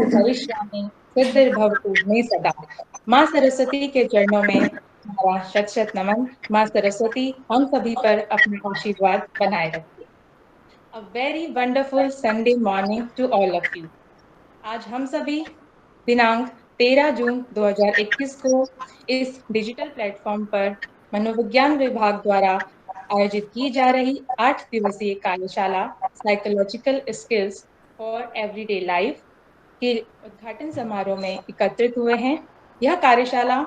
भविष्यामि सिद्धिर्भवतु मे सदा। माँ सरस्वती के चरणों में हमारा शत शत नमन। माँ सरस्वती हम सभी पर अपना आशीर्वाद बनाए रखे। A very wonderful Sunday morning to all of you. आज हम सभी दिनांक 13 जून 2021 को इस डिजिटल प्लेटफॉर्म पर मनोविज्ञान विभाग द्वारा आयोजित की जा रही 8 दिवसीय कार्यशाला psychological skills for everyday life के उद्घाटन समारोह में एकत्रित हुए हैं। यह कार्यशाला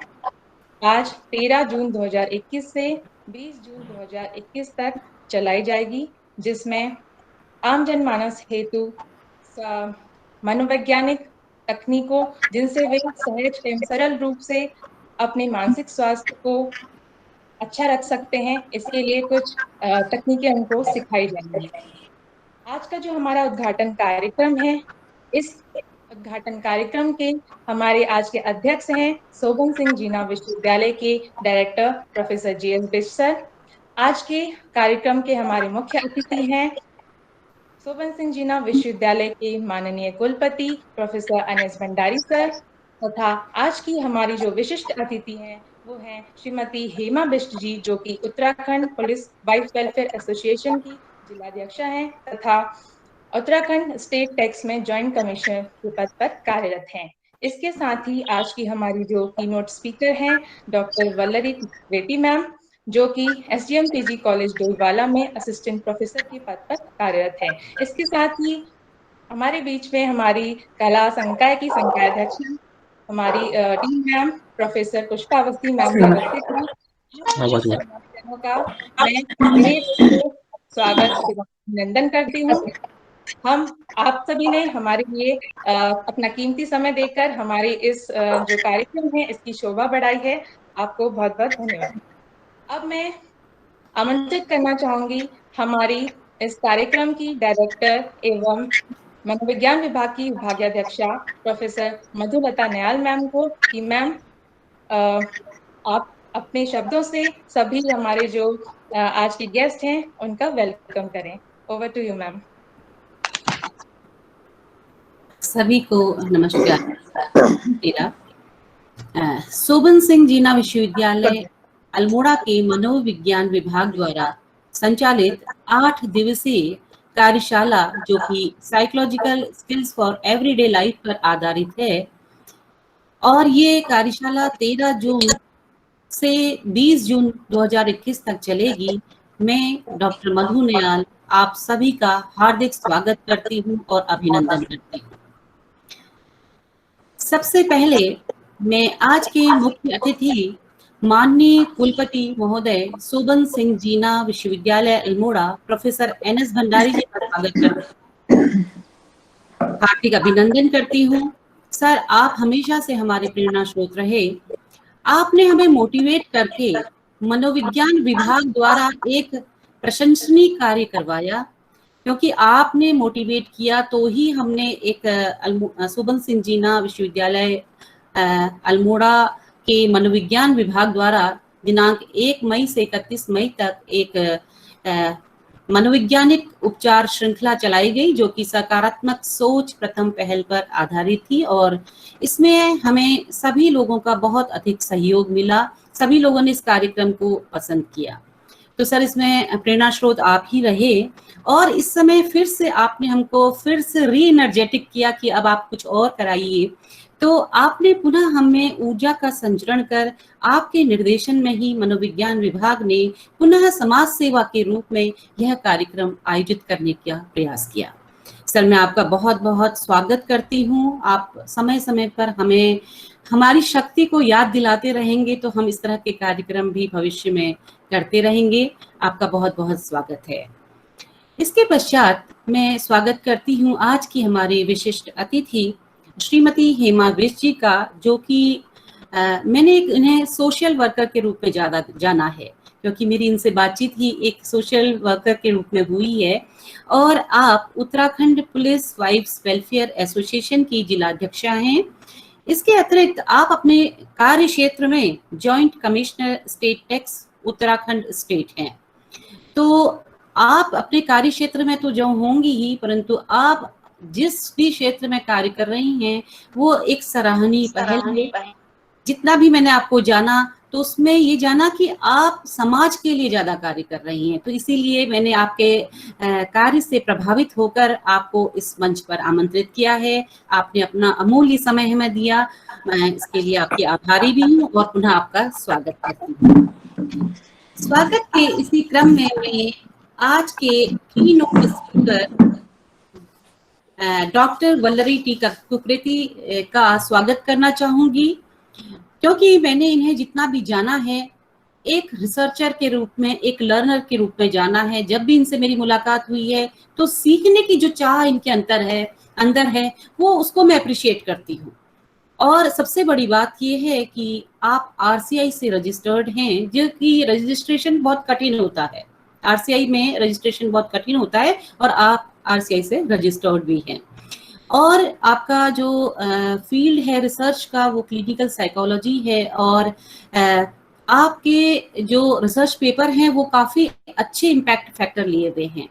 आज 13 जून 2021 से 20 जून 2021 तक चलाई जाएगी, जिसमें आम जनमानस हेतु मनोवैज्ञानिक तकनीकों जिनसे वे सहज एवं सरल रूप से अपने मानसिक स्वास्थ्य को अच्छा रख सकते हैं, इसके लिए कुछ तकनीकें उनको सिखाई जाएंगी। आज का जो हमारा उद्घाटन कार्यक्रम है, इस उद्घाटन कार्यक्रम के हमारे आज के अध्यक्ष हैं शोभन सिंह जीना विश्वविद्यालय के director professor GS. Bisht sir. आज के कार्यक्रम के हमारे मुख्य अतिथि हैं शोभन सिंह जीना विश्वविद्यालय के माननीय कुलपति प्रोफेसर एन.एस. भंडारी सर, तथा आज की हमारी जो विशिष्ट अतिथि हैं वो हैं श्रीमती हेमा बिष्ट जी, जो कि Uttarakhand police wife welfare association की जिलाध्यक्षा हैं तथा उत्तराखंड स्टेट टैक्स में जॉइंट कमिश्नर के पद पर कार्यरत हैं। इसके साथ ही आज की हमारी जो कीनोट स्पीकर हैं डॉक्टर वल्लरी रेड्डी मैम, जो कि एसडीएम पीजी कॉलेज डोईवाला में असिस्टेंट प्रोफेसर के पद पर कार्यरत है। इसके साथ ही हमारे बीच में हमारी कला संकाय की संकायाध्यक्ष हमारी team ma'am professor Pushpa Awasthi ma'am का मैं स्वागत एवं अभिनंदन करती हूँ। हम आप सभी ने हमारे लिए अपना कीमती समय देकर हमारी इस जो कार्यक्रम है इसकी शोभा बढ़ाई है। आपको बहुत बहुत धन्यवाद। अब मैं आमंत्रित करना चाहूंगी हमारी इस कार्यक्रम की डायरेक्टर एवं मनोविज्ञान विभाग की विभागाध्यक्षा प्रोफेसर मधुलता नयाल मैम को कि मैम आप अपने शब्दों से सभी हमारे जो आज के गेस्ट हैं उनका वेलकम करें। Over to you ma'am. सभी को नमस्कार। मेरा शोभन सिंह जीना विश्वविद्यालय अल्मोड़ा के मनोविज्ञान विभाग द्वारा संचालित 8 दिवसीय कार्यशाला जो कि psychological skills for everyday life पर आधारित है और ये कार्यशाला 13 जून से 20 जून 2021 तक चलेगी। मैं डॉक्टर मधु नयाल आप सभी का हार्दिक स्वागत करती हूँ और अभिनंदन करती हूँ। सबसे पहले मैं आज के मुख्य अतिथि माननीय कुलपति महोदय शोभन सिंह जीना विश्वविद्यालय अल्मोड़ा प्रोफेसर एन.एस. भंडारी जी का स्वागत करती हूँ, हार्दिक अभिनंदन करती हूँ। सर, आप हमेशा से हमारे प्रेरणा स्रोत रहे। आपने हमें मोटिवेट करके मनोविज्ञान विभाग द्वारा एक प्रशंसनीय कार्य करवाया, क्योंकि आपने मोटिवेट किया तो ही हमने एक शोभन सिंह जीना विश्वविद्यालय अल्मोड़ा के मनोविज्ञान विभाग द्वारा दिनांक 1 मई से 31 मई तक एक मनोवैज्ञानिक उपचार श्रृंखला चलाई गई, जो कि सकारात्मक सोच प्रथम पहल पर आधारित थी और इसमें हमें सभी लोगों का बहुत अधिक सहयोग मिला। सभी लोगों ने इस कार्यक्रम को पसंद किया। तो सर, इसमें प्रेरणा स्रोत आप ही रहे और इस समय फिर से आपने हमको फिर से री एनर्जेटिक किया कि अब आप कुछ और कराइए। तो आपने पुनः हमें ऊर्जा का संचरण कर आपके निर्देशन में ही मनोविज्ञान विभाग ने पुनः समाज सेवा के रूप में यह कार्यक्रम आयोजित करने का प्रयास किया। सर, मैं आपका बहुत बहुत स्वागत करती हूँ। आप समय समय पर हमें हमारी शक्ति को याद दिलाते रहेंगे तो हम इस तरह के कार्यक्रम भी भविष्य में करते रहेंगे। आपका बहुत बहुत स्वागत है। इसके पश्चात मैं स्वागत करती हूँ आज की हमारे विशिष्ट अतिथि श्रीमती हेमा बिष्ट जी का, जो कि मैंने इन्हें सोशल वर्कर के रूप में ज्यादा जाना है, क्योंकि मेरी इनसे बातचीत ही एक सोशल वर्कर के रूप में हुई है और आप Uttarakhand police wives welfare association की जिलाध्यक्षा हैं। इसके अतिरिक्त आप अपने कार्य क्षेत्र में joint commissioner state tax Uttarakhand state हैं। तो आप अपने कार्य क्षेत्र में तो जो होंगी ही, परंतु आप जिस भी क्षेत्र में कार्य कर रही हैं वो एक सराहनीय पहल है। जितना भी मैंने आपको जाना तो उसमें ये जाना कि आप समाज के लिए ज्यादा कार्य कर रही हैं, तो इसीलिए मैंने आपके कार्य से प्रभावित होकर आपको इस मंच पर आमंत्रित किया है। आपने अपना अमूल्य समय हमें दिया, मैं इसके लिए आपकी आभारी भी हूँ और पुनः आपका स्वागत करती हूँ। स्वागत के इसी क्रम में मैं आज के keynote speaker doctor Vallari T Kukreti का स्वागत करना चाहूंगी, क्योंकि मैंने इन्हें जितना भी जाना है एक रिसर्चर के रूप में, एक लर्नर के रूप में जाना है। जब भी इनसे मेरी मुलाकात हुई है तो सीखने की जो चाह इनके अंदर है वो उसको मैं अप्रिशिएट करती हूँ। और सबसे बड़ी बात ये है कि आप आरसीआई से रजिस्टर्ड हैं, जो कि रजिस्ट्रेशन बहुत कठिन होता है। आरसीआई में रजिस्ट्रेशन बहुत कठिन होता है और आप आरसीआई से रजिस्टर्ड भी हैं। और आपका जो फील्ड है रिसर्च का वो क्लिनिकल साइकोलॉजी है, और आपके जो रिसर्च पेपर हैं वो काफी अच्छे इम्पैक्ट फैक्टर लिए हुए हैं।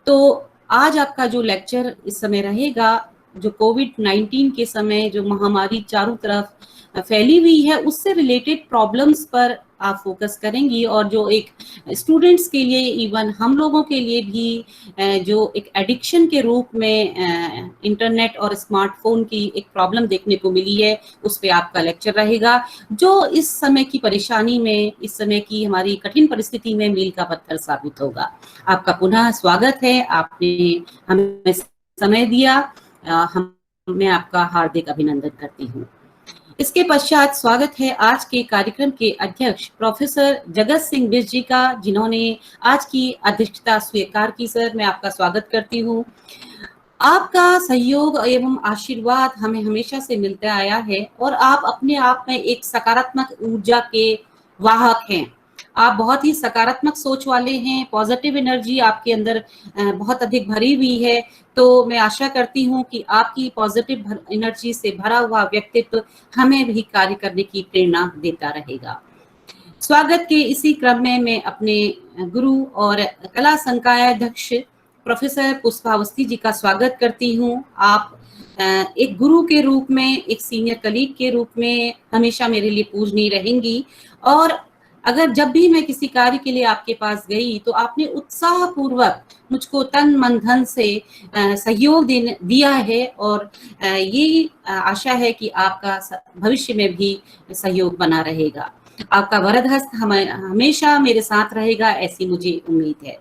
तो आज आपका जो लेक्चर इस समय रहेगा, जो कोविड-19 के समय जो महामारी चारों तरफ फैली हुई है उससे रिलेटेड प्रॉब्लम्स पर आप फोकस करेंगी, और जो एक स्टूडेंट्स के लिए, इवन हम लोगों के लिए भी जो एक एडिक्शन के रूप में इंटरनेट और स्मार्टफोन की एक प्रॉब्लम देखने को मिली है, उस पे आपका लेक्चर रहेगा, जो इस समय की परेशानी में, इस समय की हमारी कठिन परिस्थिति में मील का पत्थर साबित होगा। आपका पुनः स्वागत है, आपने हमें समय दिया, मैं आपका हार्दिक अभिनंदन करती हूँ। इसके पश्चात स्वागत है आज के कार्यक्रम के अध्यक्ष प्रोफेसर जगत सिंह बिष्ट जी का, जिन्होंने आज की अध्यक्षता स्वीकार की। सर, मैं आपका स्वागत करती हूँ। आपका सहयोग एवं आशीर्वाद हमें हमेशा से मिलता आया है और आप अपने आप में एक सकारात्मक ऊर्जा के वाहक हैं। आप बहुत ही सकारात्मक सोच वाले हैं, पॉजिटिव एनर्जी आपके अंदर बहुत अधिक भरी हुई है। तो मैं आशा करती हूँ कि आपकी पॉजिटिव एनर्जी से भरा हुआ व्यक्तित्व हमें भी कार्य करने की प्रेरणा देता रहेगा। स्वागत के इसी क्रम में मैं अपने गुरु और कला संकाय अध्यक्ष प्रोफेसर पुष्पावस्थी जी का स्वागत करती हूँ। आप एक गुरु के रूप में, एक सीनियर कलीग के रूप में हमेशा मेरे लिए पूजनीय रहेंगी, और अगर जब भी मैं किसी कार्य के लिए आपके पास गई तो आपने उत्साहपूर्वक मुझको तन मन धन से सहयोग दिया है, और ये आशा है कि आपका भविष्य में भी सहयोग बना रहेगा। आपका वरद हस्त हमेशा मेरे साथ रहेगा, ऐसी मुझे उम्मीद है।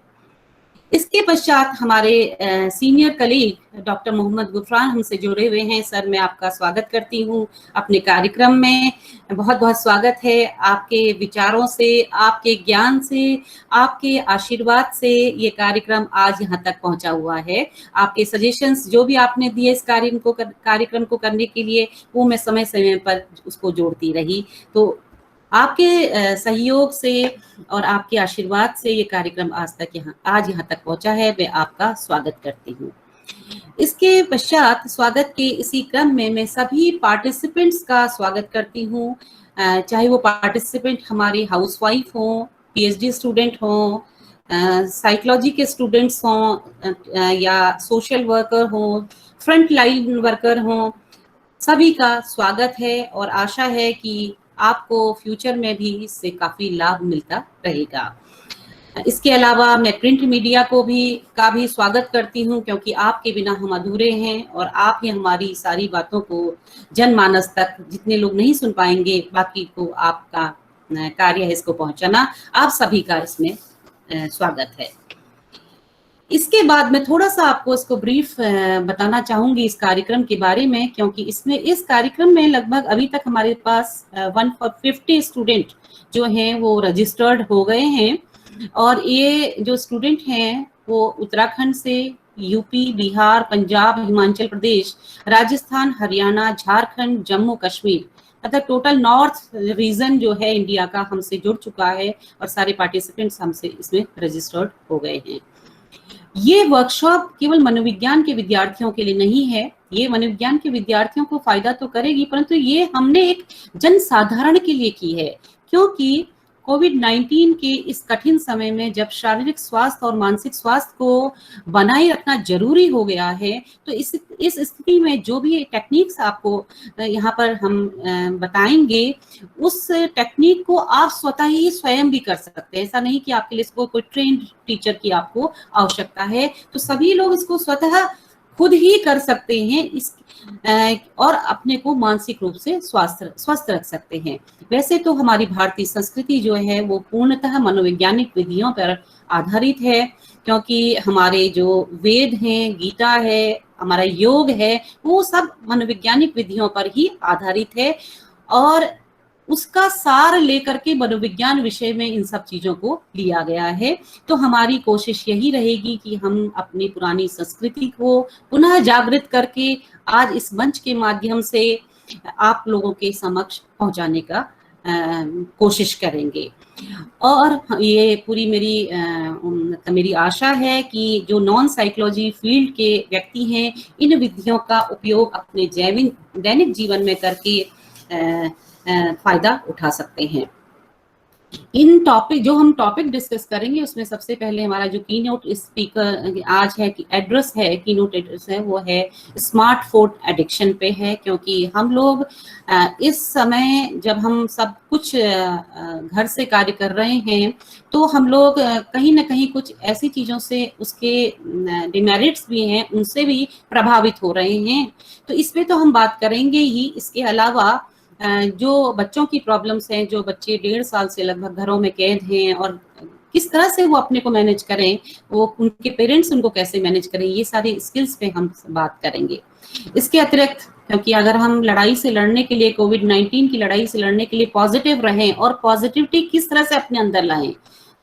इसके पश्चात हमारे senior colleague doctor Mohammad Gufran हमसे जुड़े हुए हैं। सर, मैं आपका स्वागत करती हूँ अपने कार्यक्रम में। बहुत बहुत स्वागत है। आपके विचारों से, आपके ज्ञान से, आपके आशीर्वाद से ये कार्यक्रम आज यहाँ तक पहुँचा हुआ है। आपके सजेशंस जो भी आपने दिए इस कार्यक्रम को करने के लिए, वो मैं समय समय पर उसको जोड़ती रही। तो आपके सहयोग से और आपके आशीर्वाद से ये कार्यक्रम आज यहाँ तक पहुंचा है। मैं आपका स्वागत करती हूँ। इसके पश्चात स्वागत के इसी क्रम में मैं सभी पार्टिसिपेंट्स का स्वागत करती हूँ, चाहे वो पार्टिसिपेंट हमारे हाउसवाइफ हों, पीएचडी स्टूडेंट हों, साइकोलॉजी के स्टूडेंट्स हों, या सोशल वर्कर हों, फ्रंट लाइन वर्कर हों, सभी का स्वागत है, और आशा है कि आपको फ्यूचर में भी इससे काफी लाभ मिलता रहेगा। इसके अलावा मैं प्रिंट मीडिया का भी स्वागत करती हूँ, क्योंकि आपके बिना हम अधूरे हैं, और आप ही हमारी सारी बातों को जनमानस तक, जितने लोग नहीं सुन पाएंगे, बाकी को आपका कार्य है इसको पहुंचाना। आप सभी का इसमें स्वागत है। इसके बाद मैं थोड़ा सा आपको इसको ब्रीफ बताना चाहूंगी इस कार्यक्रम के बारे में, क्योंकि इस कार्यक्रम में लगभग अभी तक हमारे पास 150 स्टूडेंट जो हैं वो रजिस्टर्ड हो गए हैं, और ये जो स्टूडेंट हैं वो उत्तराखंड से, यूपी, बिहार, पंजाब, हिमाचल प्रदेश, राजस्थान, हरियाणा, झारखंड, जम्मू कश्मीर, मतलब टोटल नॉर्थ रीजन जो है इंडिया का हमसे जुड़ चुका है, और सारे पार्टिसिपेंट्स हमसे इसमें रजिस्टर्ड हो गए हैं। ये वर्कशॉप केवल मनोविज्ञान के विद्यार्थियों के लिए नहीं है, ये मनोविज्ञान के विद्यार्थियों को फायदा तो करेगी, परंतु ये हमने एक जनसाधारण के लिए की है, क्योंकि कोविड-19 के इस कठिन समय में जब शारीरिक स्वास्थ्य और मानसिक स्वास्थ्य को बनाए रखना ज़रूरी हो गया है, तो इस स्थिति में जो भी टेक्निक्स आपको यहाँ पर हम बताएँगे, उस टेक्निक को आप स्वतः ही स्वयं भी कर सकते हैं। ऐसा नहीं कि आपके लिए इसको कोई ट्रेन्ड टीचर की आपको आवश्यकता है, तो सभी लोग इसको स्वतः खुद ही कर सकते हैं और अपने को मानसिक रूप से स्वस्थ रख सकते हैं। वैसे तो हमारी भारतीय संस्कृति जो है वो पूर्णतः मनोवैज्ञानिक विधियों पर आधारित है, क्योंकि हमारे जो वेद हैं, गीता है, हमारा योग है, वो सब मनोवैज्ञानिक विधियों पर ही आधारित है और उसका सार लेकर के मनोविज्ञान विषय में इन सब चीजों को लिया गया है। तो हमारी कोशिश यही रहेगी कि हम अपनी पुरानी संस्कृति को पुनः जागृत करके आज इस मंच के माध्यम से आप लोगों के समक्ष पहुंचाने का कोशिश करेंगे। और ये पूरी मेरी आशा है कि जो नॉन साइकोलॉजी फील्ड के व्यक्ति हैं, इन विधियों का उपयोग अपने दैनिक जीवन में करके फायदा उठा सकते हैं। जो हम टॉपिक डिस्कस करेंगे उसमें सबसे पहले हमारा जो कीनोट स्पीकर आज है कि कीनोट एड्रेस है, वो है स्मार्टफोन एडिक्शन पे है, क्योंकि हम लोग इस समय जब हम सब कुछ घर से कार्य कर रहे हैं, तो हम लोग कहीं ना कहीं कुछ ऐसी चीजों से, उसके डिमेरिट्स भी हैं, उनसे भी प्रभावित हो रहे हैं। तो इस पे तो हम बात करेंगे ही। इसके अलावा जो बच्चों की प्रॉब्लम्स हैं, जो बच्चे 1.5 साल से लगभग घरों में कैद हैं और किस तरह से वो अपने को मैनेज करें, वो उनके पेरेंट्स उनको कैसे मैनेज करें, ये सारी स्किल्स पे हम बात करेंगे। इसके अतिरिक्त, क्योंकि अगर हम लड़ाई से लड़ने के लिए, कोविड-19 की लड़ाई से लड़ने के लिए पॉजिटिव रहें और पॉजिटिविटी किस तरह से अपने अंदर लाएं,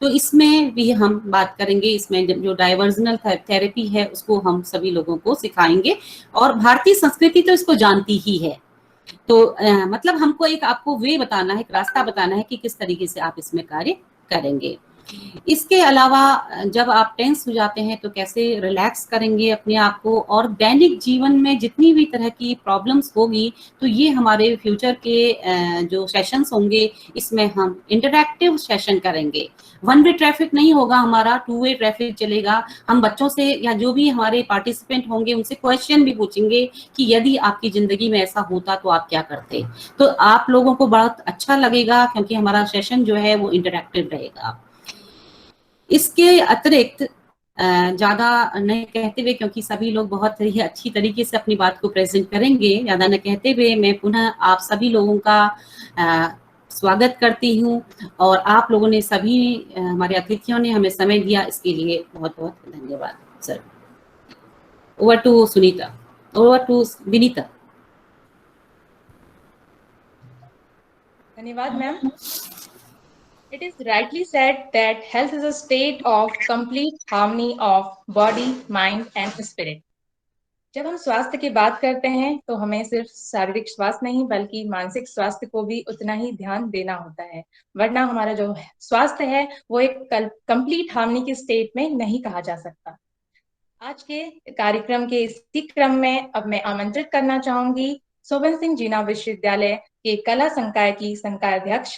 तो इसमें भी हम बात करेंगे। इसमें जो डाइवर्जनल थेरेपी है उसको हम सभी लोगों को सिखाएंगे, और भारतीय संस्कृति तो इसको जानती ही है। तो मतलब हमको आपको वे बताना है, एक रास्ता बताना है कि किस तरीके से आप इसमें कार्य करेंगे। इसके अलावा जब आप टेंस हो जाते हैं तो कैसे रिलैक्स करेंगे अपने आप को, और दैनिक जीवन में जितनी भी तरह की प्रॉब्लम्स होगी, तो ये हमारे फ्यूचर के जो सेशंस होंगे, इसमें हम इंटरैक्टिव सेशन करेंगे। वन वे ट्रैफिक नहीं होगा हमारा, 2 वे ट्रैफिक चलेगा। हम बच्चों से या जो भी हमारे पार्टिसिपेंट होंगे उनसे क्वेश्चन भी पूछेंगे कि यदि आपकी जिंदगी में ऐसा होता तो आप क्या करते। तो आप लोगों को बहुत अच्छा लगेगा, क्योंकि हमारा सेशन जो है वो इंटरैक्टिव रहेगा। इसके अतिरिक्त ज्यादा नहीं कहते हुए, क्योंकि सभी लोग बहुत ही अच्छी तरीके से अपनी बात को प्रेजेंट करेंगे, ज्यादा न कहते हुए मैं पुनः आप सभी लोगों का स्वागत करती हूँ। और आप लोगों ने सभी हमारे अतिथियों ने हमें समय दिया, इसके लिए बहुत बहुत धन्यवाद sir. Over to Sunita, over to Vinita. धन्यवाद ma'am. It is rightly said that health is a state of complete harmony of body, mind and spirit. जब हम स्वास्थ्य की बात करते हैं तो हमें सिर्फ शारीरिक स्वास्थ्य नहीं बल्कि मानसिक स्वास्थ्य को भी उतना ही ध्यान देना होता है, वरना हमारा जो स्वास्थ्य है वो एक कंप्लीट हार्मनी की स्टेट में नहीं कहा जा सकता। आज के कार्यक्रम के इसी क्रम में अब मैं आमंत्रित करना चाहूंगी शोभन सिंह जीना विश्वविद्यालय के कला संकाय की संकाय अध्यक्ष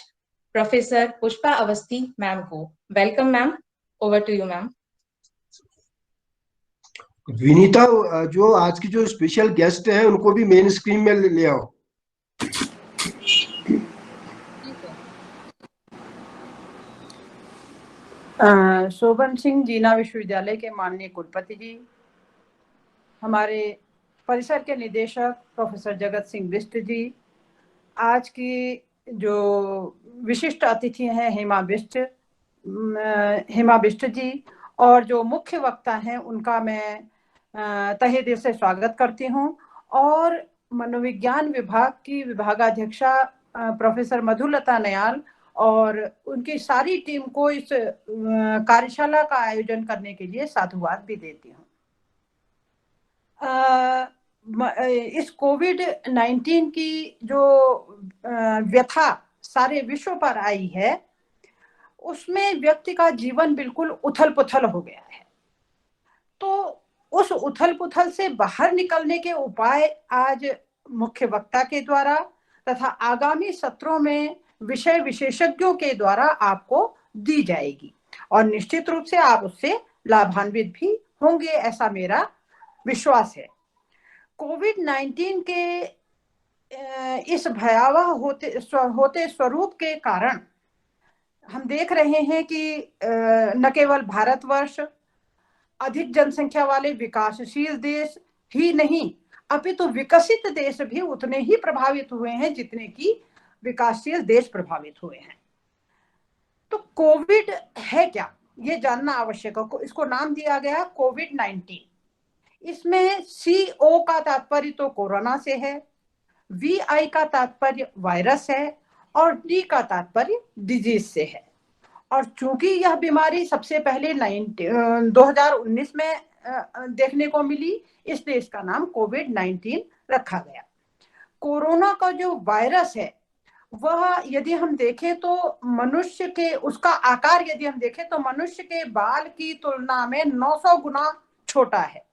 प्रोफेसर पुष्पा अवस्थी मैम को। Welcome ma'am, over to you ma'am. Vinita, जो आज की जो स्पेशल गेस्ट हैं उनको भी मेन स्क्रीन में ले आओ। शोभन सिंह जीना विश्वविद्यालय के माननीय कुलपति जी, हमारे परिसर के निदेशक प्रोफेसर जगत सिंह बिष्ट जी, आज की जो विशिष्ट अतिथि हैं हेमा बिष्ट जी, और जो मुख्य वक्ता हैं उनका मैं तहे दिल से स्वागत करती हूं। और मनोविज्ञान विभाग की विभागाध्यक्षा प्रोफेसर मधुलता नयाल और उनकी सारी टीम को इस कार्यशाला का आयोजन करने के लिए साधुवाद भी देती हूँ। इस कोविड-19 की जो व्यथा सारे विश्व पर आई है, उसमें व्यक्ति का जीवन बिल्कुल उथल-पुथल हो गया है। तो उस उथल-पुथल से बाहर निकलने के उपाय आज मुख्य वक्ता के द्वारा तथा आगामी सत्रों में विषय विशेषज्ञों के द्वारा आपको दी जाएगी और निश्चित रूप से आप उससे लाभान्वित भी होंगे, ऐसा मेरा विश्वास है। कोविड-19 के इस भयावह होते स्वरूप के कारण हम देख रहे हैं कि न केवल भारतवर्ष अधिक जनसंख्या वाले विकासशील देश ही नहीं, अपितु विकसित देश भी उतने ही प्रभावित हुए हैं जितने कि विकासशील देश प्रभावित हुए हैं। तो कोविड है क्या, ये जानना आवश्यक है। इसको नाम दिया गया कोविड-19। इसमें CO का तात्पर्य तो कोरोना से है, VI का तात्पर्य वायरस है और D का तात्पर्य डिजीज से है। और चूंकि यह बीमारी सबसे पहले 2019 में देखने को मिली, इसलिए इसका नाम कोविड-19 रखा गया। कोरोना का जो वायरस है वह यदि हम देखें तो मनुष्य के, उसका आकार यदि हम देखें तो मनुष्य के बाल की तुलना में 900 गुना छोटा है।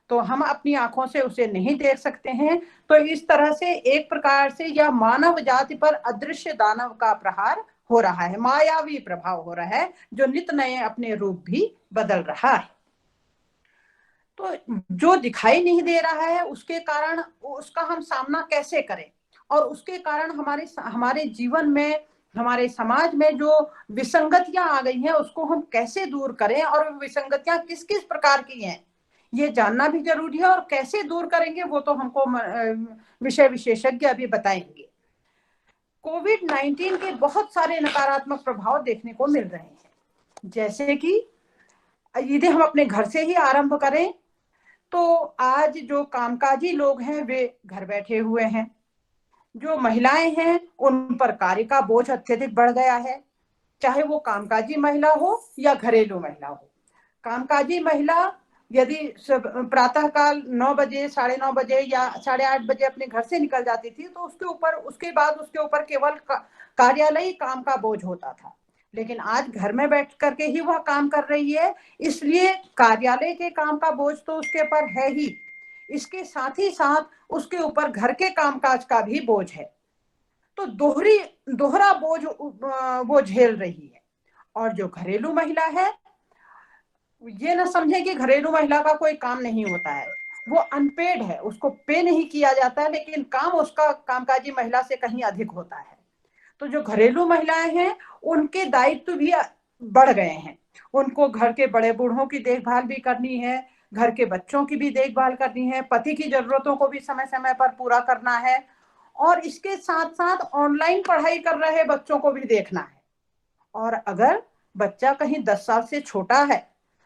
तो हम अपनी आंखों से उसे नहीं देख सकते हैं। तो इस तरह से एक प्रकार से यह मानव जाति पर अदृश्य दानव का प्रहार हो रहा है, मायावी प्रभाव हो रहा है, जो नित नए अपने रूप भी बदल रहा है। तो जो दिखाई नहीं दे रहा है उसके कारण उसका हम सामना कैसे करें, और उसके कारण हमारे जीवन में, हमारे समाज में जो विसंगतियां आ गई हैं उसको हम कैसे दूर करें, और विसंगतियां किस किस प्रकार की हैं ये जानना भी जरूरी है। और कैसे दूर करेंगे वो तो हमको विषय विशेषज्ञ अभी बताएंगे। कोविड-19 के बहुत सारे नकारात्मक प्रभाव देखने को मिल रहे हैं, जैसे कि यदि हम अपने घर से ही आरंभ करें तो आज जो कामकाजी लोग हैं वे घर बैठे हुए हैं। जो महिलाएं हैं उन पर कार्य का बोझ अत्यधिक बढ़ गया है, चाहे वो कामकाजी महिला हो या घरेलू महिला हो। कामकाजी महिला यदि प्रातःकाल 9 बजे, 9:30 बजे या 8:30 बजे अपने घर से निकल जाती थी तो उसके ऊपर केवल कार्यालयी काम का बोझ होता था। लेकिन आज घर में बैठ करके ही वह काम कर रही है, इसलिए कार्यालय के काम का बोझ तो उसके ऊपर है ही, इसके साथ ही साथ उसके ऊपर घर के कामकाज का भी बोझ है। तो दोहरा बोझ वो झेल रही है। और जो घरेलू महिला है, ये ना समझे कि घरेलू महिला का कोई काम नहीं होता है, वो अनपेड है, उसको पे नहीं किया जाता है, लेकिन काम उसका कामकाजी महिला से कहीं अधिक होता है। तो जो घरेलू महिलाएं हैं उनके दायित्व भी बढ़ गए हैं। उनको घर के बड़े बूढ़ों की देखभाल भी करनी है, घर के बच्चों की भी देखभाल करनी है, पति की जरूरतों को भी समय समय पर पूरा करना है, और इसके साथ साथ ऑनलाइन पढ़ाई कर रहे बच्चों को भी देखना है। और अगर बच्चा कहीं 10 साल से छोटा है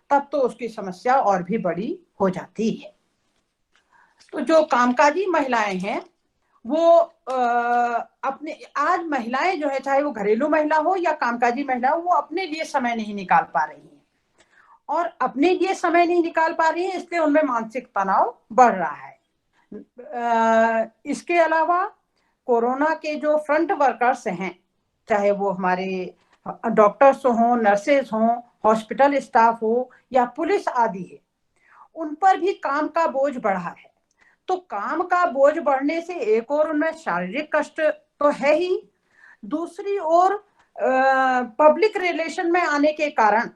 तब तो उसकी समस्या और भी बड़ी हो जाती है। तो जो कामकाजी महिलाएं हैं वो आज महिलाएं जो है, चाहे वो घरेलू महिला हो या कामकाजी महिला हो, वो अपने लिए समय नहीं निकाल पा रही हैं। और अपने लिए समय नहीं निकाल पा रही है इसलिए उनमें मानसिक तनाव बढ़ रहा है। इसके अलावा कोरोना के जो फ्रंट वर्कर्स हैं, चाहे वो हमारे डॉक्टर्स हों, नर्सेज हों, हॉस्पिटल स्टाफ हो या पुलिस आदि है, उन पर भी काम का बोझ बढ़ा है। तो काम का बोझ बढ़ने से एक और उनमें शारीरिक कष्ट तो है ही, दूसरी ओर पब्लिक रिलेशन में आने के कारण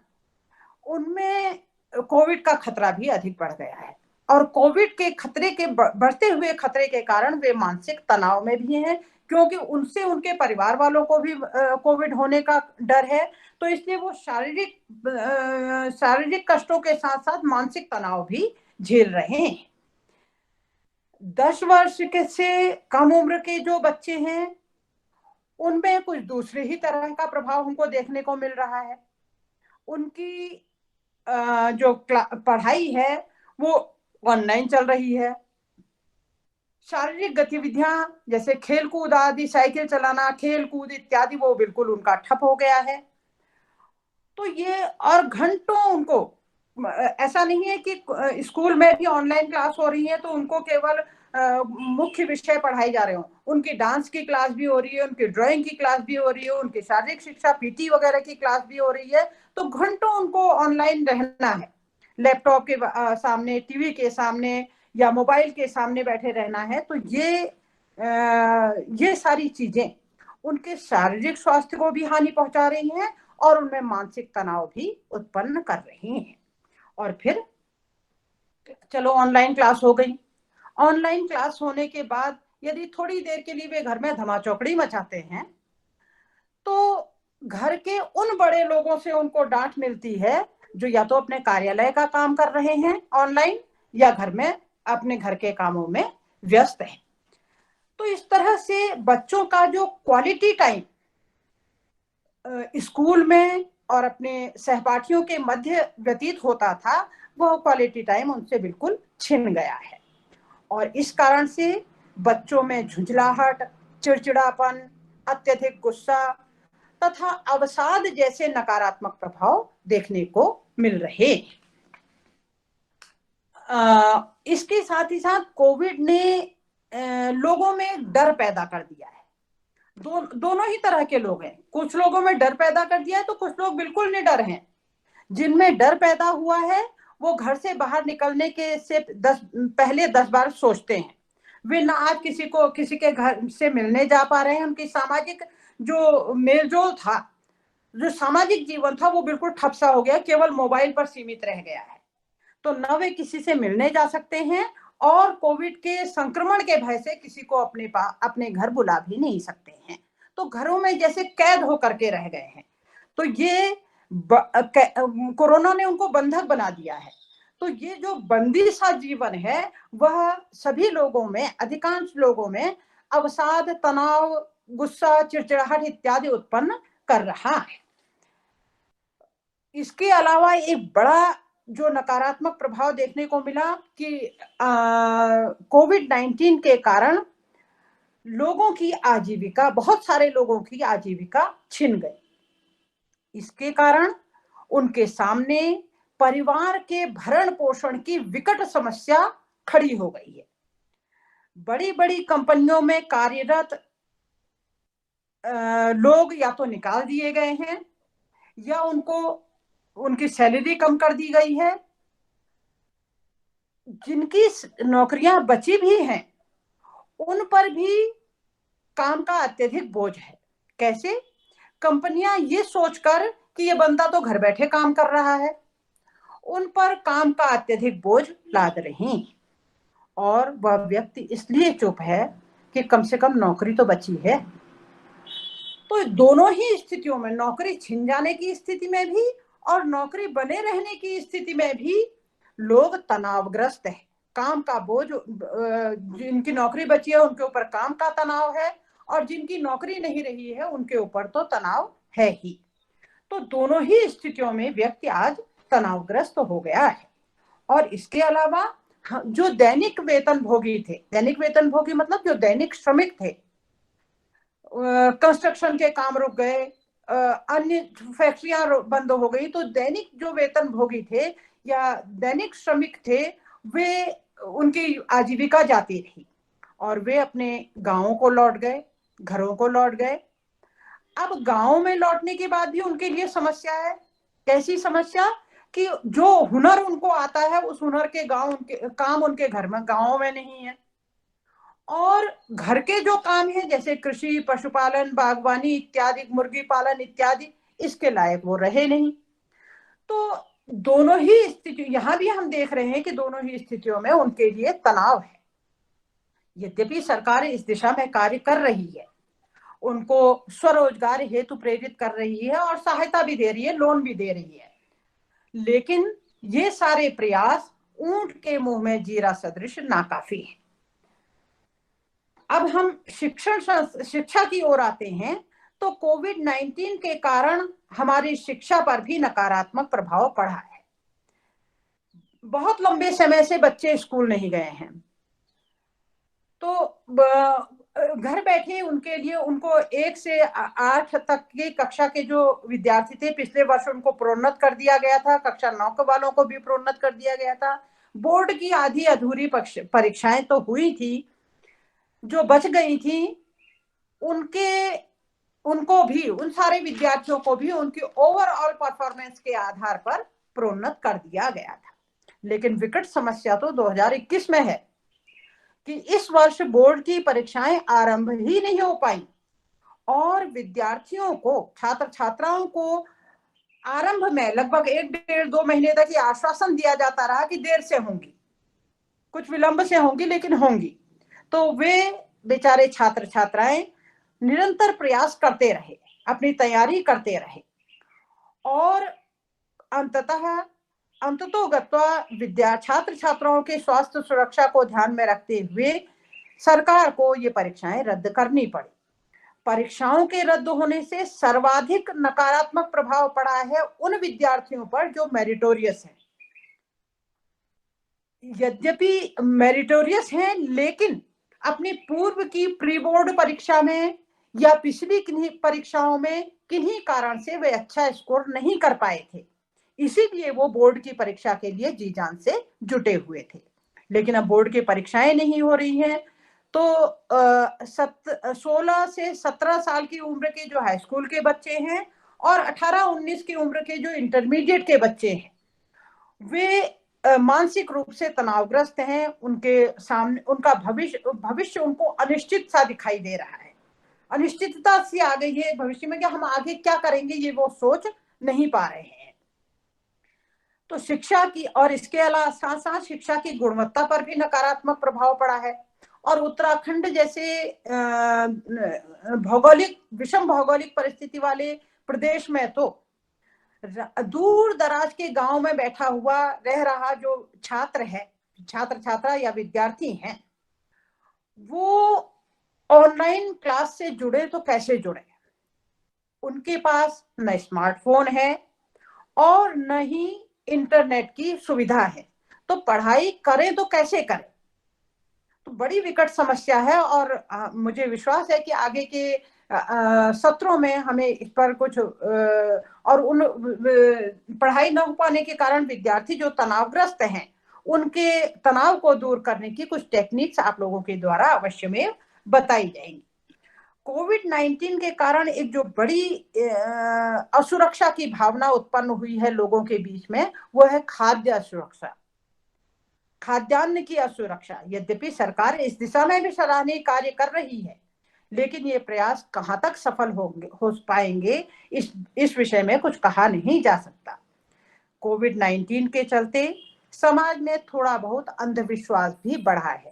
उनमें कोविड का खतरा भी अधिक बढ़ गया है। और कोविड के खतरे के बढ़ते हुए खतरे के कारण वे मानसिक तनाव में भी हैं, क्योंकि उनसे उनके परिवार वालों को भी कोविड होने का डर है। तो इसलिए वो शारीरिक कष्टों के साथ साथ मानसिक तनाव भी झेल रहे हैं। 10 वर्ष के से कम उम्र के जो बच्चे हैं उनमें कुछ दूसरे ही तरह का प्रभाव हमको देखने को मिल रहा है। उनकी जो पढ़ाई है वो ऑनलाइन चल रही है। शारीरिक गतिविधियां जैसे खेल कूद आदि, साइकिल चलाना, खेल कूद इत्यादि, वो बिल्कुल उनका ठप हो गया है। तो ये, और घंटों उनको, ऐसा नहीं है कि स्कूल में भी ऑनलाइन क्लास हो रही है तो उनको केवल मुख्य विषय पढ़ाए जा रहे हो, उनकी डांस की क्लास भी हो रही है, उनकी ड्राइंग की क्लास भी हो रही है, उनकी शारीरिक शिक्षा PT वगैरह की क्लास भी हो रही है। तो घंटों उनको ऑनलाइन रहना है, लैपटॉप के सामने, टीवी के सामने या मोबाइल के सामने बैठे रहना है। तो ये सारी चीजें उनके शारीरिक स्वास्थ्य को भी हानि पहुंचा रही हैं और उनमें मानसिक तनाव भी उत्पन्न कर रही हैं। और फिर चलो ऑनलाइन क्लास हो गई। ऑनलाइन क्लास होने के बाद यदि थोड़ी देर के लिए वे घर में धमाचौकड़ी मचाते हैं तो घर के उन बड़े लोगों से उनको डांट मिलती है जो या तो अपने कार्यालय का काम कर रहे हैं ऑनलाइन या घर में अपने घर के कामों में व्यस्त हैं। तो इस तरह से बच्चों का जो क्वालिटी टाइम स्कूल में और अपने सहपाठियों के मध्य व्यतीत होता था, वह क्वालिटी टाइम उनसे बिल्कुल छिन गया है। और इस कारण से बच्चों में झुंझलाहट, चिड़चिड़ापन, अत्यधिक गुस्सा तथा अवसाद जैसे नकारात्मक प्रभाव देखने को मिल रहे। इसके साथ ही साथ कोविड ने लोगों में डर पैदा कर दिया है। दोनों ही तरह के लोग हैं। कुछ लोगों में डर पैदा कर दिया है तो कुछ लोग बिल्कुल निडर हैं। जिनमें डर पैदा हुआ है वो घर से बाहर निकलने के से पहले 10 बार सोचते हैं। वे ना आज किसी के घर से मिलने जा पा रहे हैं। उनकी सामाजिक जो मेलजोल था, जो सामाजिक जीवन था, वो बिल्कुल ठप सा हो गया, केवल मोबाइल पर सीमित रह गया है। तो न वे किसी से मिलने जा सकते हैं और कोविड के संक्रमण के भय से किसी को अपने घर बुला भी नहीं सकते हैं। तो घरों में जैसे कैद होकर के रह गए हैं। तो ये कोरोना ने उनको बंधक बना दिया है। तो ये जो बंदी सा जीवन है वह सभी लोगों में, अधिकांश लोगों में अवसाद, तनाव, गुस्सा, चिड़चिड़ाहट इत्यादि उत्पन्न कर रहा है। इसके अलावा एक बड़ा जो नकारात्मक प्रभाव देखने को मिला कि कोविड-19 के कारण लोगों की आजीविका, बहुत सारे लोगों की आजीविका छिन गई। इसके कारण उनके सामने परिवार के भरण पोषण की विकट समस्या खड़ी हो गई है। बड़ी बड़ी कंपनियों में कार्यरत लोग या तो निकाल दिए गए हैं या उनकी सैलरी कम कर दी गई है। जिनकी नौकरियां बची भी हैं उन पर भी काम का अत्यधिक बोझ है। कैसे? कंपनियां ये सोचकर कि ये बंदा तो घर बैठे काम कर रहा है, उन पर काम का अत्यधिक बोझ लाद रही और वह व्यक्ति इसलिए चुप है कि कम से कम नौकरी तो बची है। तो दोनों ही स्थितियों में, नौकरी छिन जाने की स्थिति में भी और नौकरी बने रहने की स्थिति में भी लोग तनावग्रस्त है। काम का बोझ, जिनकी नौकरी बची है उनके ऊपर काम का तनाव है और जिनकी नौकरी नहीं रही है उनके ऊपर तो तनाव है ही। तो दोनों ही स्थितियों में व्यक्ति आज तनावग्रस्त हो गया है। और इसके अलावा जो दैनिक वेतनभोगी थे, दैनिक वेतनभोगी मतलब जो दैनिक श्रमिक थे, कंस्ट्रक्शन के काम रुक गए, अन्य फैक्ट्रियां बंद हो गई, तो दैनिक जो वेतनभोगी थे या दैनिक श्रमिक थे वे, उनकी आजीविका जाती रही और वे अपने गांवों को लौट गए, घरों को लौट गए। अब गांवों में लौटने के बाद भी उनके लिए समस्या है। कैसी समस्या? कि जो हुनर उनको आता है उस हुनर के काम उनके घर में, गांवों में नहीं है। और घर के जो काम है जैसे कृषि, पशुपालन, बागवानी इत्यादि, मुर्गी पालन इत्यादि, इसके लायक वो रहे नहीं। तो दोनों ही स्थिति, यहां भी हम देख रहे हैं कि दोनों ही स्थितियों में उनके लिए तनाव है। यद्यपि सरकार इस दिशा में कार्य कर रही है, उनको स्वरोजगार हेतु प्रेरित कर रही है और सहायता भी दे रही है, लोन भी दे रही है, लेकिन ये सारे प्रयास ऊंट के मुंह में जीरा सदृश नाकाफी है। अब हम शिक्षा की ओर आते हैं तो कोविड-19 के कारण हमारी शिक्षा पर भी नकारात्मक प्रभाव पड़ा है। बहुत लंबे समय से बच्चे स्कूल नहीं गए हैं, तो घर बैठे उनके लिए, उनको 1 से 8 तक की कक्षा के जो विद्यार्थी थे, पिछले वर्ष उनको प्रोन्नत कर दिया गया था, कक्षा 9 वालों को भी प्रोन्नत कर दिया गया था। बोर्ड की आधी अधूरी परीक्षाएं तो हुई थी, जो बच गई थी उनको भी, उन सारे विद्यार्थियों को भी उनकी ओवरऑल परफॉर्मेंस के आधार पर प्रोन्नत कर दिया गया था। लेकिन विकट समस्या तो 2021 में है कि इस वर्ष बोर्ड की परीक्षाएं आरंभ ही नहीं हो पाई और विद्यार्थियों को, छात्र छात्राओं को आरंभ में लगभग 1 डेढ़ 2 महीने तक ये आश्वासन दिया जाता रहा कि देर से होंगी, कुछ विलंब से होंगी, लेकिन होंगी। तो वे बेचारे छात्र छात्राएं निरंतर प्रयास करते रहे, अपनी तैयारी करते रहे और अंततोगत्वा छात्र छात्राओं के स्वास्थ्य सुरक्षा को ध्यान में रखते हुए सरकार को ये परीक्षाएं रद्द करनी पड़ी। परीक्षाओं के रद्द होने से सर्वाधिक नकारात्मक प्रभाव पड़ा है उन विद्यार्थियों पर जो मेरिटोरियस हैं। यद्यपि मेरिटोरियस हैं, लेकिन अपनी पूर्व की प्री बोर्ड परीक्षा में या पिछली किन्हीं परीक्षाओं में किन्हीं कारण से वे अच्छा स्कोर नहीं कर पाए थे, इसीलिए वो बोर्ड की परीक्षा के लिए जी जान से जुटे हुए थे। लेकिन अब बोर्ड की परीक्षाएं नहीं हो रही हैं, तो 16 से 17 साल की उम्र के जो हाई स्कूल के बच्चे हैं और 18-19 की उम्र के जो इंटरमीडिएट के बच्चे हैं, वे मानसिक रूप से तनावग्रस्त हैं। उनके सामने उनका भविष्य उनको अनिश्चित सा दिखाई दे रहा है, अनिश्चितता सी आ गई है भविष्य में कि हम आगे क्या करेंगे, ये वो सोच नहीं पा रहे हैं। तो शिक्षा की और इसके अलावा साथ साथ शिक्षा की गुणवत्ता पर भी नकारात्मक प्रभाव पड़ा है। और उत्तराखंड जैसे विषम भौगोलिक परिस्थिति वाले प्रदेश में तो दूर दराज के गांव में बैठा हुआ रह रहा जो छात्र छात्रा या विद्यार्थी हैं, वो ऑनलाइन क्लास से जुड़े तो कैसे जुड़े? उनके पास न स्मार्टफोन है और न ही इंटरनेट की सुविधा है, तो पढ़ाई करें तो कैसे करें? तो बड़ी विकट समस्या है। और मुझे विश्वास है कि आगे के सत्रों में हमें इस पर कुछ और उन पढ़ाई न हो पाने के कारण विद्यार्थी जो तनावग्रस्त हैं, उनके तनाव को दूर करने की कुछ टेक्निक्स आप लोगों के द्वारा अवश्य में बताई जाएंगी। कोविड-19 के कारण एक जो बड़ी असुरक्षा की भावना उत्पन्न हुई है लोगों के बीच में, वो है खाद्य असुरक्षा, खाद्यान्न की असुरक्षा। यद्यपि सरकार इस दिशा में भी सराहनीय कार्य कर रही है, लेकिन ये प्रयास कहां तक सफल हो पाएंगे, इस विषय में कुछ कहा नहीं जा सकता। कोविड-19 के चलते समाज में थोड़ा बहुत अंधविश्वास भी बढ़ा है।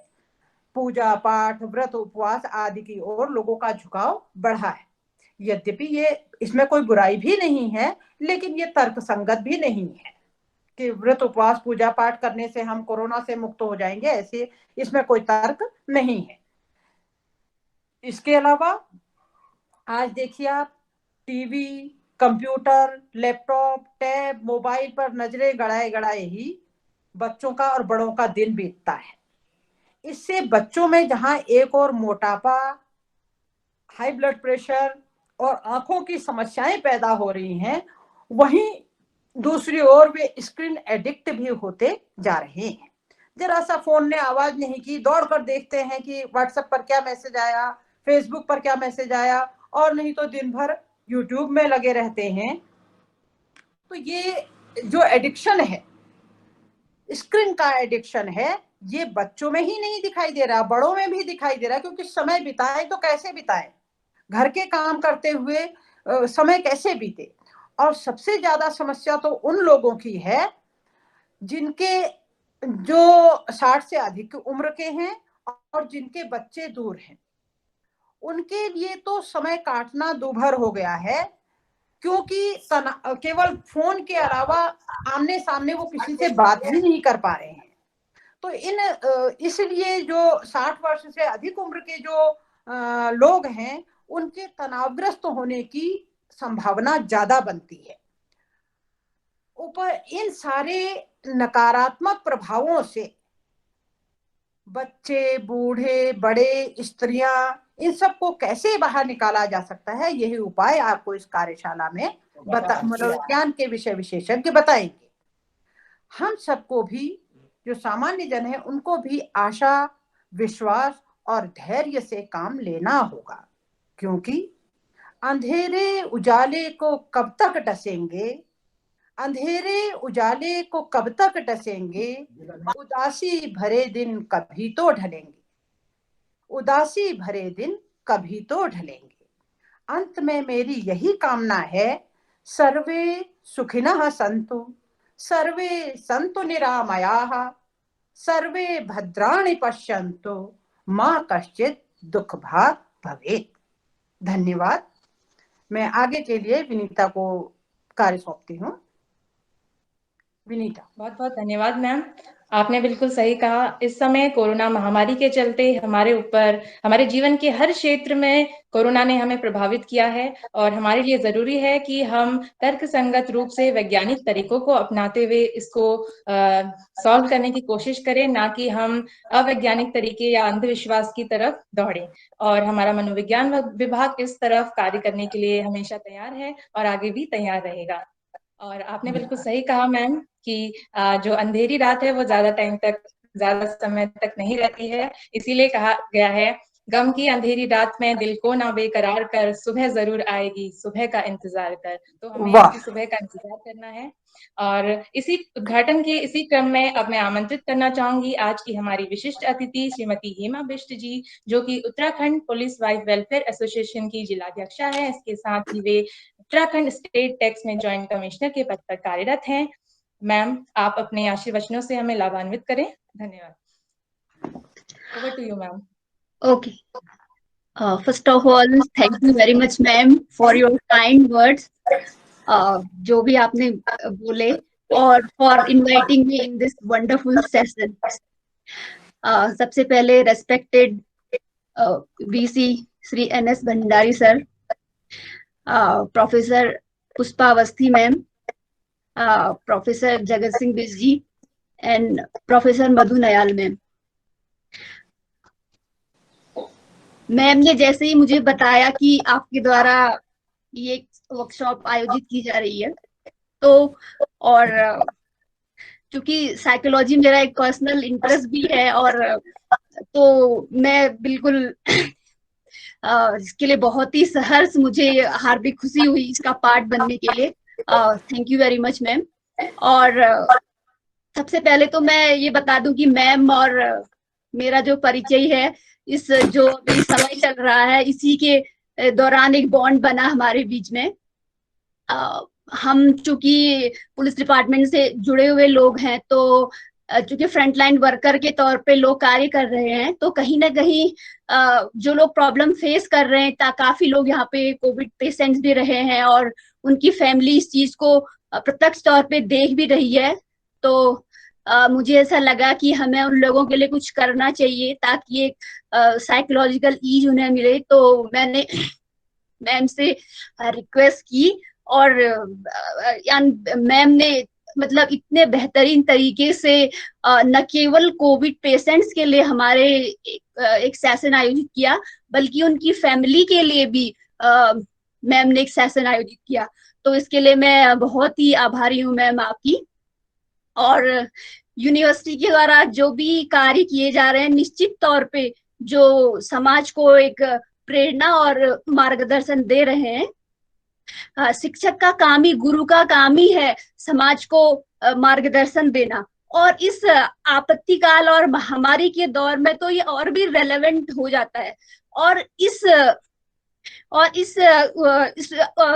पूजा पाठ, व्रत, उपवास आदि की ओर लोगों का झुकाव बढ़ा है। यद्यपि ये इसमें कोई बुराई भी नहीं है, लेकिन ये तर्कसंगत भी नहीं है कि व्रत, उपवास, पूजा पाठ करने से हम कोरोना से मुक्त हो जाएंगे, ऐसे इसमें कोई तर्क नहीं है। इसके अलावा आज देखिए आप TV, computer, laptop, tab, mobile पर नजरें गड़ाए गड़ाए ही बच्चों का और बड़ों का दिन बीतता है। इससे बच्चों में जहां एक और मोटापा, हाई ब्लड प्रेशर और आंखों की समस्याएं पैदा हो रही हैं, वहीं दूसरी ओर वे स्क्रीन एडिक्ट भी होते जा रहे हैं। जरा सा फोन ने आवाज नहीं की, दौड़ कर देखते हैं कि व्हाट्सएप पर क्या मैसेज आया, फेसबुक पर क्या मैसेज आया, और नहीं तो दिन भर यूट्यूब में लगे रहते हैं। तो ये जो एडिक्शन है, स्क्रीन का एडिक्शन है, ये बच्चों में ही नहीं दिखाई दे रहा, बड़ों में भी दिखाई दे रहा, क्योंकि समय बिताएं तो कैसे बिताएं, घर के काम करते हुए समय कैसे बीते। और सबसे ज्यादा समस्या तो उन लोगों की है जिनके जो 60 से अधिक उम्र के हैं और जिनके बच्चे दूर हैं। उनके लिए तो समय काटना दूभर हो गया है, क्योंकि केवल फोन के अलावा आमने सामने वो किसी से बात भी नहीं कर पा रहे हैं। तो इसलिए जो 60 वर्ष से अधिक उम्र के जो लोग हैं, उनके तनावग्रस्त होने की संभावना ज्यादा बनती है। ऊपर इन सारे नकारात्मक प्रभावों से बच्चे, बूढ़े, बड़े, स्त्रियां, इन सबको कैसे बाहर निकाला जा सकता है, यही उपाय आपको इस कार्यशाला में मनोविज्ञान के विषय विशेषज्ञ बताएंगे। हम सबको भी, जो सामान्य जन है, उनको भी आशा, विश्वास और धैर्य से काम लेना होगा, क्योंकि अंधेरे उजाले को कब तक डसेंगे, अंधेरे उजाले को कब तक डसेंगे, उदासी भरे दिन कभी तो ढलेंगे, उदासी भरे दिन कभी तो ढलेंगे। अंत में मेरी यही कामना है, सर्वे सुखिनः सन्तु, सर्वे सन्तु निरामयाः, सर्वे भद्राणि पश्यन्तु, मा कश्चित् दुःख भाग् भवेत्। धन्यवाद। मैं आगे के लिए विनीता को कार्य सौंपती हूँ। विनीता। बहुत बहुत धन्यवाद मैम, आपने बिल्कुल सही कहा। इस समय कोरोना महामारी के चलते हमारे ऊपर, हमारे जीवन के हर क्षेत्र में कोरोना ने हमें प्रभावित किया है और हमारे लिए जरूरी है कि हम तर्कसंगत रूप से वैज्ञानिक तरीकों को अपनाते हुए इसको सॉल्व करने की कोशिश करें, ना कि हम अवैज्ञानिक तरीके या अंधविश्वास की तरफ दौड़ें। और हमारा मनोविज्ञान विभाग इस तरफ कार्य करने के लिए हमेशा तैयार है और आगे भी तैयार रहेगा। और आपने बिल्कुल सही कहा मैम कि जो अंधेरी रात है वो ज्यादा समय तक नहीं रहती है, इसीलिए कहा गया है, गम की अंधेरी रात में दिल को ना बेकरार कर, सुबह जरूर आएगी, सुबह का इंतजार कर। तो हमें वाह। इसकी सुबह का इंतजार करना है। और इसी उद्घाटन के इसी क्रम में अब मैं आमंत्रित करना चाहूंगी आज की हमारी विशिष्ट अतिथि श्रीमती हेमा बिष्ट जी, जो कि Uttarakhand police wife welfare association की जिलाध्यक्षा है। इसके साथ ही वे उत्तराखंड स्टेट टैक्स में ज्वाइंट कमिश्नर के पद पर कार्यरत हैं। मैम, आप अपने आशीर्वचनों से हमें लाभान्वित करें। धन्यवाद। Over to you ma'am. Okay. First of all, thank you very much, ma'am, for your kind words. जो भी आपने बोले, और for inviting me in this wonderful session. सबसे पहले respected VC Shri NS Bhandari sir, professor Pushpa Awasthi ma'am, professor Jagat Singh Bisht ji and professor Madhu Nayal ma'am. Ma'am ने जैसे ही मुझे बताया कि आपके द्वारा ये वर्कशॉप आयोजित की जा रही है, तो और क्योंकि साइकोलॉजी मेरा एक पर्सनल इंटरेस्ट भी है, और तो मैं बिल्कुल इसके लिए बहुत ही सहर्ष, मुझे हार्दिक खुशी हुई इसका पार्ट बनने के लिए। Thank you very much ma'am. और सबसे पहले तो मैं ये बता दूं कि मैम और मेरा जो परिचय है, इस जो अभी समय चल रहा है, इसी के दौरान एक बॉन्ड बना हमारे बीच में। हम चूंकि पुलिस डिपार्टमेंट से जुड़े हुए लोग हैं, तो चूंकि फ्रंटलाइन वर्कर के तौर पे लोग कार्य कर रहे हैं, तो कहीं ना कहीं जो लोग प्रॉब्लम फेस कर रहे हैं, काफी लोग यहाँ पे कोविड पेशेंट्स भी रहे हैं और उनकी फैमिली इस चीज को प्रत्यक्ष तौर पे देख भी रही है। तो मुझे ऐसा लगा कि हमें उन लोगों के लिए कुछ करना चाहिए ताकि एक साइकोलॉजिकल ईज उन्हें मिले। तो मैंने मैम से रिक्वेस्ट की, और मैम ने मतलब इतने बेहतरीन तरीके से न केवल कोविड पेशेंट्स के लिए हमारे एक सेशन आयोजित किया, बल्कि उनकी फैमिली के लिए भी मैम ने एक सेशन आयोजित किया। तो इसके लिए मैं बहुत ही आभारी हूँ मैम आपकी। और यूनिवर्सिटी के द्वारा जो भी कार्य किए जा रहे हैं, निश्चित तौर पे जो समाज को एक प्रेरणा और मार्गदर्शन दे रहे हैं। शिक्षक का काम ही, गुरु का काम ही है समाज को मार्गदर्शन देना, और इस आपत्ति काल और महामारी के दौर में तो ये और भी रेलेवेंट हो जाता है। और इस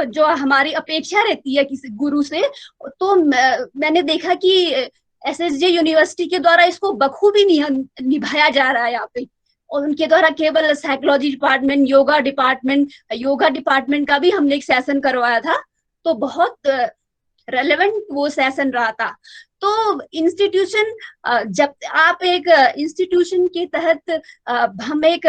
जो हमारी अपेक्षा रहती है किसी गुरु से, तो मैंने देखा कि SSJ यूनिवर्सिटी के द्वारा इसको बखूबी निभाया जा रहा है यहाँ पे। और उनके द्वारा केवल साइकोलॉजी डिपार्टमेंट, योगा डिपार्टमेंट का भी हमने एक सेशन करवाया था, तो बहुत रेलेवेंट वो सेशन रहा था। तो इंस्टीट्यूशन, जब आप एक इंस्टीट्यूशन के तहत हम एक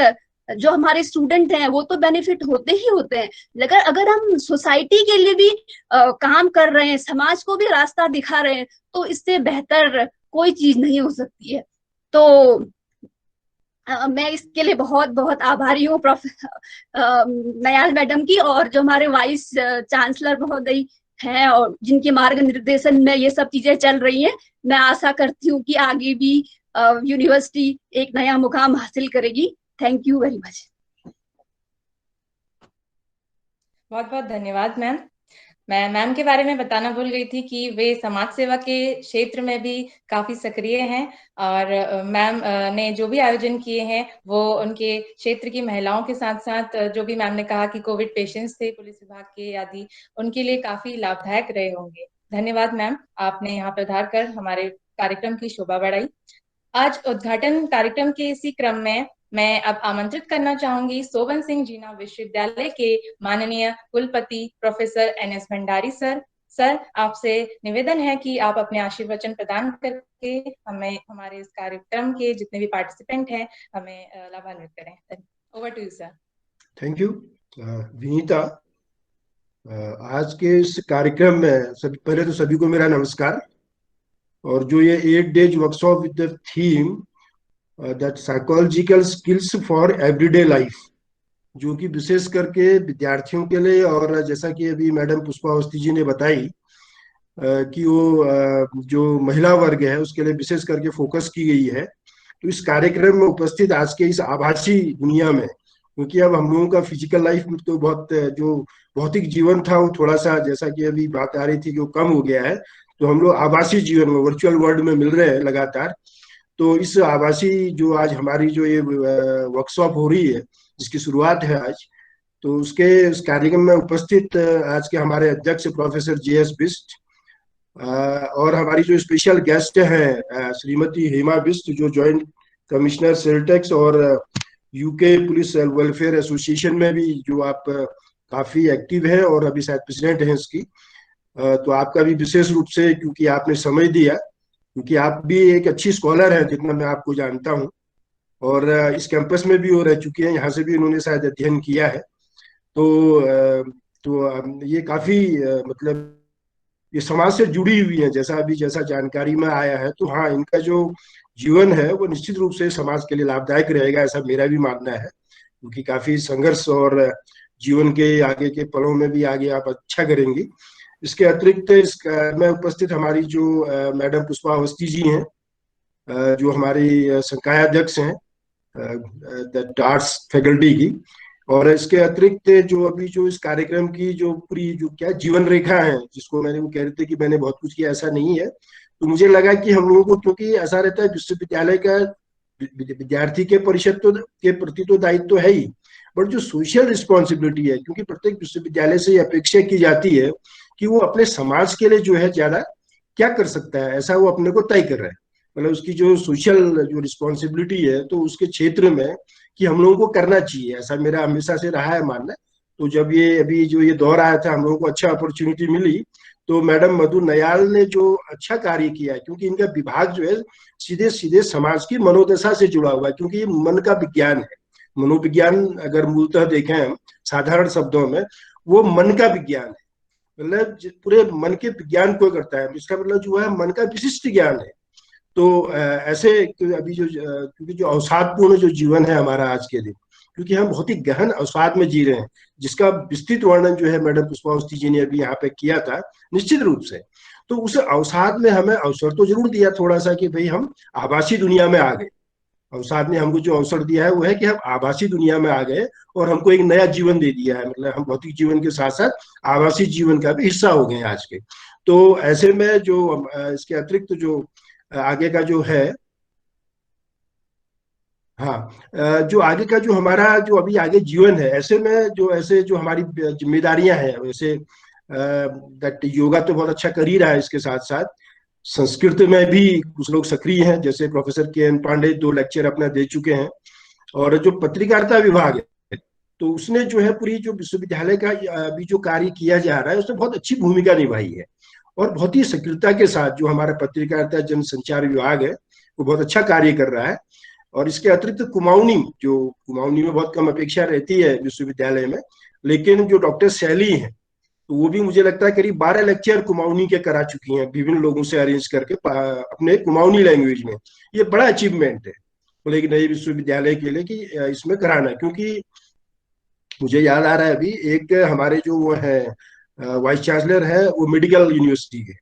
जो हमारे स्टूडेंट हैं वो तो बेनिफिट होते ही होते हैं, लेकिन अगर हम सोसाइटी के लिए भी काम कर रहे हैं, समाज को भी रास्ता दिखा रहे हैं, तो इससे बेहतर कोई चीज नहीं हो सकती है। तो मैं इसके लिए बहुत बहुत आभारी हूँ नयाल मैडम की, और जो हमारे वाइस चांसलर महोदय हैं और जिनके मार्गनिर्देशन में ये सब चीजें चल रही हैं। मैं आशा करती हूँ कि आगे भी यूनिवर्सिटी एक नया मुकाम हासिल करेगी। Thank you very much. बहुत बहुत धन्यवाद मैम। मैं मैम के बारे में बताना भूल गई थी कि वे समाज सेवा के क्षेत्र में भी काफी सक्रिय हैं और मैम ने जो भी आयोजन किए हैं वो उनके क्षेत्र की महिलाओं के साथ साथ जो भी मैम ने कहा कि कोविड पेशेंट्स थे पुलिस विभाग के आदि, उनके लिए काफी लाभदायक रहे होंगे। धन्यवाद मैम, आपने यहाँ पधार कर हमारे कार्यक्रम की शोभा बढ़ाई। आज उद्घाटन कार्यक्रम के इसी क्रम में मैं अब आमंत्रित करना चाहूंगी सोबन सिंह जीना विश्वविद्यालय के माननीय कुलपति professor NS Bhandari sir. Sir, आपसे निवेदन है कि आप अपने आशीर्वचन प्रदान करके हमें हमारे इस कार्यक्रम के जितने भी पार्टिसिपेंट हैं हमें लाभान्वित करें। Over to you sir. Thank you Vinita. आज के इस कार्यक्रम में पहले तो सभी को मेरा नमस्कार। और जो ये 8 days workshop with the theme that psychological skills for everyday life, जो कि विशेष करके विद्यार्थियों के लिए, और जैसा कि अभी मैडम पुष्पा अवस्थी जी ने बताई कि वो जो महिला वर्ग है उसके लिए विशेष करके फोकस की गई है। तो इस कार्यक्रम में उपस्थित आज के इस आभासी दुनिया में, क्योंकि अब हम लोगों का फिजिकल लाइफ में तो बहुत जो भौतिक जीवन था वो थोड़ा सा, जैसा कि अभी बात आ रही थी कि वो कम हो गया है, तो हम लोग आभासी जीवन में, वर्चुअल वर्ल्ड में मिल रहे हैं लगातार। तो इस आभासी जो आज हमारी जो ये वर्कशॉप हो रही है जिसकी शुरुआत है आज, तो उसके इस कार्यक्रम में उपस्थित आज के हमारे अध्यक्ष प्रोफेसर JS बिष्ट और हमारी जो स्पेशल गेस्ट हैं श्रीमती हेमा बिष्ट, जो जॉइंट कमिश्नर सेल्टेक्स और यूके पुलिस वेलफेयर एसोसिएशन में भी जो आप काफी एक्टिव है और अभी शायद प्रेसिडेंट हैं इसकी। तो आपका भी विशेष रूप से, क्योंकि आपने समय दिया, क्योंकि आप भी एक अच्छी स्कॉलर हैं जितना मैं आपको जानता हूं, और इस कैंपस में भी वो रह चुकी हैं, यहाँ से भी उन्होंने शायद अध्ययन किया है। तो ये काफी मतलब ये समाज से जुड़ी हुई है, जैसा जानकारी में आया है। तो हाँ, इनका जो जीवन है वो निश्चित रूप से समाज के लिए लाभदायक रहेगा, ऐसा मेरा भी मानना है, क्योंकि काफी संघर्ष और जीवन के आगे के पलों में भी आगे आप अच्छा करेंगी। इसके अतिरिक्त में उपस्थित हमारी जो मैडम पुष्पा अवस्थी जी हैं, जो हमारी संकायाध्यक्ष हैं आर्ट्स फैकल्टी की, और इसके अतिरिक्त जो अभी जो इस कार्यक्रम की जो पूरी जो क्या जीवन रेखा है, जिसको मैंने वो कह रहे थे कि मैंने बहुत कुछ किया, ऐसा नहीं है। तो मुझे लगा कि हम लोगों को, क्योंकि ऐसा रहता है विश्वविद्यालय का विद्यार्थी के परिषद तो के प्रति तो दायित्व तो है ही, बट जो सोशल रिस्पॉन्सिबिलिटी है, क्योंकि प्रत्येक विश्वविद्यालय से अपेक्षा की जाती है कि वो अपने समाज के लिए जो है ज्यादा क्या कर सकता है, ऐसा वो अपने को तय कर रहा है। मतलब उसकी जो सोशल जो रिस्पॉन्सिबिलिटी है, तो उसके क्षेत्र में कि हम लोगों को करना चाहिए, ऐसा मेरा हमेशा से रहा है मानना। तो जब ये अभी जो ये दौर आया था, हम लोगों को अच्छा अपॉर्चुनिटी मिली, तो मैडम मधु नयाल ने जो अच्छा कार्य किया है, क्योंकि इनका विभाग जो है सीधे सीधे समाज की मनोदशा से जुड़ा हुआ है, क्योंकि ये मन का विज्ञान है। मनोविज्ञान अगर मूलतः देखें हम साधारण शब्दों में, वो मन का विज्ञान है, मतलब पूरे मन के विज्ञान को करता है। इसका मतलब जो है मन का विशिष्ट ज्ञान है। तो ऐसे अभी जो क्योंकि जो अवसादपूर्ण जो जीवन है हमारा आज के दिन, क्योंकि हम बहुत ही गहन अवसाद में जी रहे हैं, जिसका विस्तृत वर्णन जो है मैडम पुष्पा अवस्थी जी ने अभी यहाँ पे किया था निश्चित रूप से। तो उस अवसाद में हमें अवसर तो जरूर दिया थोड़ा सा कि भाई हम आभासी दुनिया में आ गए। अवसाद ने हमको जो अवसर दिया है वो है कि हम आभासी दुनिया में आ गए और हमको एक नया जीवन दे दिया है। मतलब हम भौतिक जीवन के साथ साथ आभासी जीवन का भी हिस्सा हो गए आज के। तो ऐसे में जो इसके अतिरिक्त जो आगे का जो है, हाँ, जो आगे का जो हमारा जो अभी आगे जीवन है, ऐसे में जो ऐसे जो हमारी जिम्मेदारियां हैं, वैसे दैट योगा तो बहुत अच्छा कर ही रहा है, इसके साथ साथ संस्कृत में भी कुछ लोग सक्रिय हैं, जैसे प्रोफेसर KN पांडे 2 लेक्चर अपना दे चुके हैं। और जो पत्रकारिता विभाग है, तो उसने जो है पूरी जो विश्वविद्यालय का अभी जो कार्य किया जा रहा है उसने बहुत अच्छी भूमिका निभाई है, और बहुत ही सक्रियता के साथ जो हमारा पत्रकारिता जनसंचार विभाग है वो बहुत अच्छा कार्य कर रहा है। और इसके अतिरिक्त कुमाऊनी में बहुत कम अपेक्षा रहती है विश्वविद्यालय में, लेकिन जो डॉक्टर शैली है, तो वो भी मुझे लगता है करीब 12 लेक्चर कुमाऊनी के करा चुकी हैं, विभिन्न लोगों से अरेंज करके अपने कुमाऊनी लैंग्वेज में। ये बड़ा अचीवमेंट है बोले कि नए विश्वविद्यालय के लिए कि इसमें कराना, क्योंकि मुझे याद आ रहा है अभी एक हमारे जो वो है वाइस चांसलर है, वो मेडिकल यूनिवर्सिटी के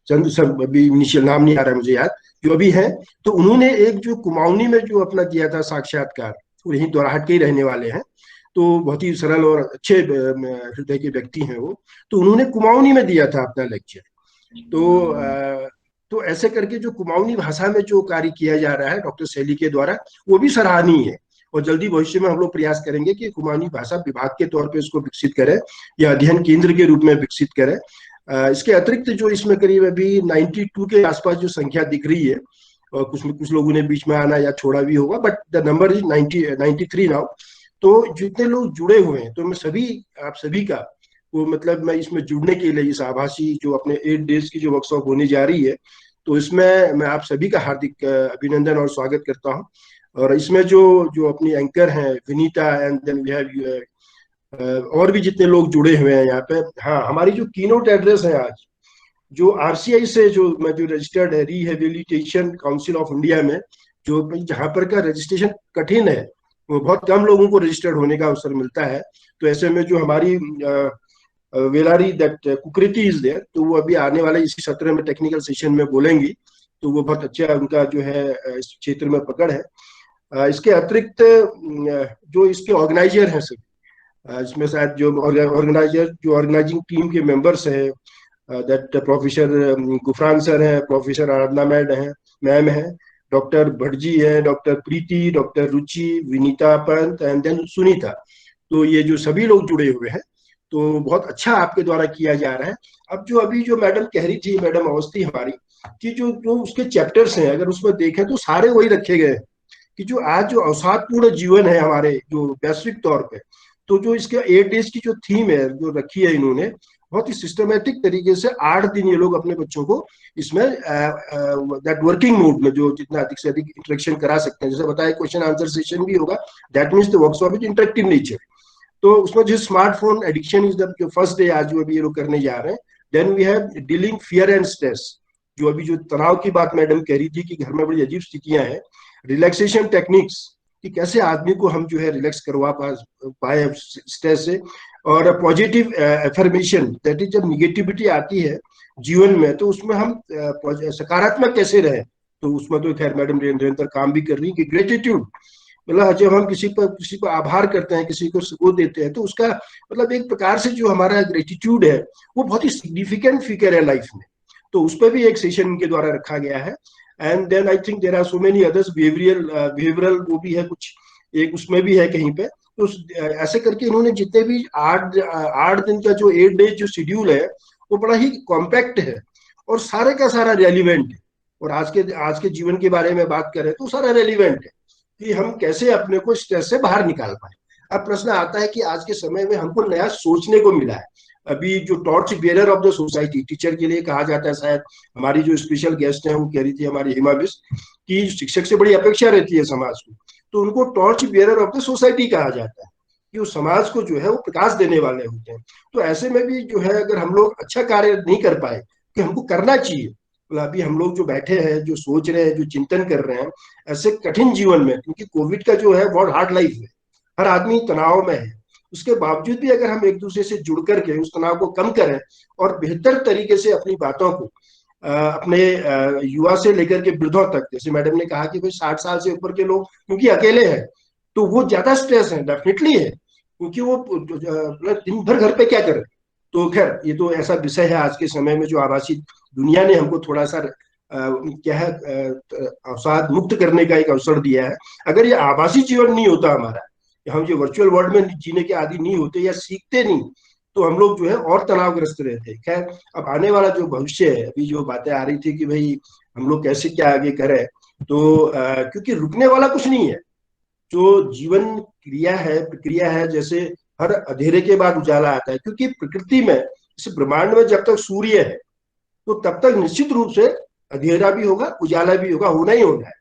चंद सब अभी इनिशियल नाम नहीं आ रहा है मुझे याद, जो अभी है, तो उन्होंने एक जो कुमाऊनी में जो अपना किया था साक्षात्कार, वो यही दोराहट के ही रहने वाले हैं, तो बहुत ही सरल और अच्छे हृदय के व्यक्ति हैं वो। तो उन्होंने कुमाऊनी में दिया था अपना लेक्चर। तो ऐसे करके जो कुमाऊनी भाषा में जो कार्य किया जा रहा है डॉक्टर शैली के द्वारा, वो भी सराहनीय है। और जल्दी भविष्य में हम लोग प्रयास करेंगे कि कुमाऊनी भाषा विभाग के तौर पे इसको विकसित करें या अध्ययन केंद्र के रूप में विकसित करें। इसके अतिरिक्त जो इसमें करीब अभी 92 के आसपास जो संख्या दिख रही है, और कुछ लोगों ने बीच में आना या छोड़ा भी होगा, but the number is 93 now. तो जितने लोग जुड़े हुए हैं, तो मैं आप सभी का वो मतलब मैं इसमें जुड़ने के लिए, इस आभासी जो अपने 8 डेज की जो वर्कशॉप होने जा रही है, तो इसमें मैं आप सभी का हार्दिक अभिनंदन और स्वागत करता हूं। और इसमें जो जो अपनी एंकर हैं Vinita, and then we have और भी जितने लोग जुड़े हुए हैं यहाँ पे। हाँ, हमारी जो कीनोट एड्रेस है आज, जो आरसीआई से जो रजिस्टर्ड है, रिहेबिलिटेशन काउंसिल ऑफ इंडिया में, जो जहाँ पर का रजिस्ट्रेशन कठिन है, वो बहुत कम लोगों को रजिस्टर्ड होने का अवसर मिलता है। तो ऐसे में जो हमारी वेलारी दैट कुकृति इज देयर, तो वो अभी आने वाले इसी सत्र में टेक्निकल सेशन में बोलेंगी। तो वो बहुत अच्छा उनका जो है इस क्षेत्र में पकड़ है। इसके अतिरिक्त जो इसके ऑर्गेनाइजर हैं सब, इसमें शायद जो ऑर्गेनाइजिंग टीम के मेंबर्स हैं, दैट प्रोफेसर गुफरान सर हैं, प्रोफेसर आराधना मैम है, डॉक्टर भटजी है, doctor Preeti, doctor Ruchi, Vinita Pant and then Sunita. तो ये जो सभी लोग जुड़े हुए हैं, तो बहुत अच्छा आपके द्वारा किया जा रहा है। अब जो अभी जो मैडम कह रही थी, मैडम अवस्थी हमारी, कि जो उसके चैप्टर्स हैं, अगर उसमें देखें तो सारे वही रखे गए हैं कि जो आज जो अवसादपूर्ण जीवन है हमारे जो वैश्विक तौर पे, तो जो इसके 8 डेज की जो थीम है जो रखी है इन्होंने, बहुत ही सिस्टमेटिक तरीके से 8 दिन ये लोग अपने बच्चों को इसमें दैट वर्किंग मोड में जो जितना अधिक से अधिक इंटरेक्शन करा सकते हैं, जैसे बताया क्वेश्चन आंसर सेशन भी होगा, that means the workshop is interactive nature. तो उसमें जो smartphone addiction is the first day आज जो अभी ये लोग करने जा रहे हैं। Then we have dealing fear and stress, जो अभी जो तनाव की बात मैडम कह रही थी कि घर में बड़ी अजीब स्थितियां हैं, रिलैक्सेशन टेक्निक्स कि कैसे आदमी को हम जो है रिलैक्स करवा पाए स्ट्रेस से, और पॉजिटिव एफर्मेशन, दैट इज जब निगेटिविटी आती है जीवन में तो उसमें हम सकारात्मक कैसे रहे। तो उसमें तो खैर मैडम निरंतर काम भी कर रही है कि ग्रेटिट्यूड, मतलब जब हम किसी को आभार करते हैं, किसी को वो देते हैं, तो उसका मतलब एक प्रकार से जो हमारा ग्रेटिट्यूड है वो बहुत ही सिग्निफिकेंट फिगर है लाइफ में। तो उस पर भी एक सेशन इनके द्वारा रखा गया है। And then I think there are so many others, behavioural वो भी है कुछ, एक उसमें भी है कहीं पे। तो ऐसे करके इन्होंने जितने भी 8 दिन का जो 8 डेज जो शेड्यूल है वो बड़ा ही कॉम्पैक्ट है और सारे का सारा रेलिवेंट है। और आज के जीवन के बारे में बात करें तो सारा रेलिवेंट है कि हम कैसे अपने को स्ट्रेस से बाहर निकाल पाए। अब प्रश्न आता है कि आज के समय में हमको नया सोचने को मिला है। अभी जो torch bearer of the society teacher के लिए कहा जाता है, शायद हमारी जो स्पेशल गेस्ट है वो कह रही थी हमारी हिमा बिस्ट कि शिक्षक से बड़ी अपेक्षा रहती है समाज को, तो उनको torch bearer of the society कहा जाता है कि वो समाज को जो है वो प्रकाश देने वाले होते हैं। तो ऐसे में भी जो है अगर हम लोग अच्छा कार्य नहीं कर पाए कि हमको करना चाहिए, तो अभी हम लोग जो बैठे हैं, जो सोच रहे हैं, जो चिंतन कर रहे हैं ऐसे कठिन जीवन में, क्योंकि कोविड का जो है बहुत हार्ड लाइफ है, हर आदमी तनाव में है, उसके बावजूद भी अगर हम एक दूसरे से जुड़ करके उस तनाव को कम करें और बेहतर तरीके से अपनी बातों को अपने युवा से लेकर के वृद्धों तक, जैसे मैडम ने कहा कि भाई 60 साल से ऊपर के लोग क्योंकि अकेले हैं तो वो ज्यादा स्ट्रेस है, डेफिनेटली है, क्योंकि वो दिन भर घर पे क्या करें। तो खैर ये तो ऐसा विषय है आज के समय में जो आभासी दुनिया ने हमको थोड़ा सा क्या है अवसाद मुक्त करने का एक अवसर दिया है। अगर ये आभासी जीवन नहीं होता हमारा, हम जो वर्चुअल वर्ल्ड में जीने के आदी नहीं होते या सीखते नहीं, तो हम लोग जो है और तनावग्रस्त रहते। खैर अब आने वाला जो भविष्य है, अभी जो बातें आ रही थी कि भाई हम लोग कैसे क्या आगे करें, तो क्योंकि रुकने वाला कुछ नहीं है। जो जीवन क्रिया है, प्रक्रिया है, जैसे हर अंधेरे के बाद उजाला आता है, क्योंकि प्रकृति में, इस ब्रह्मांड में जब तक सूर्य है तो तब तक निश्चित रूप से अंधेरा भी होगा, उजाला भी होगा, होना ही होना है।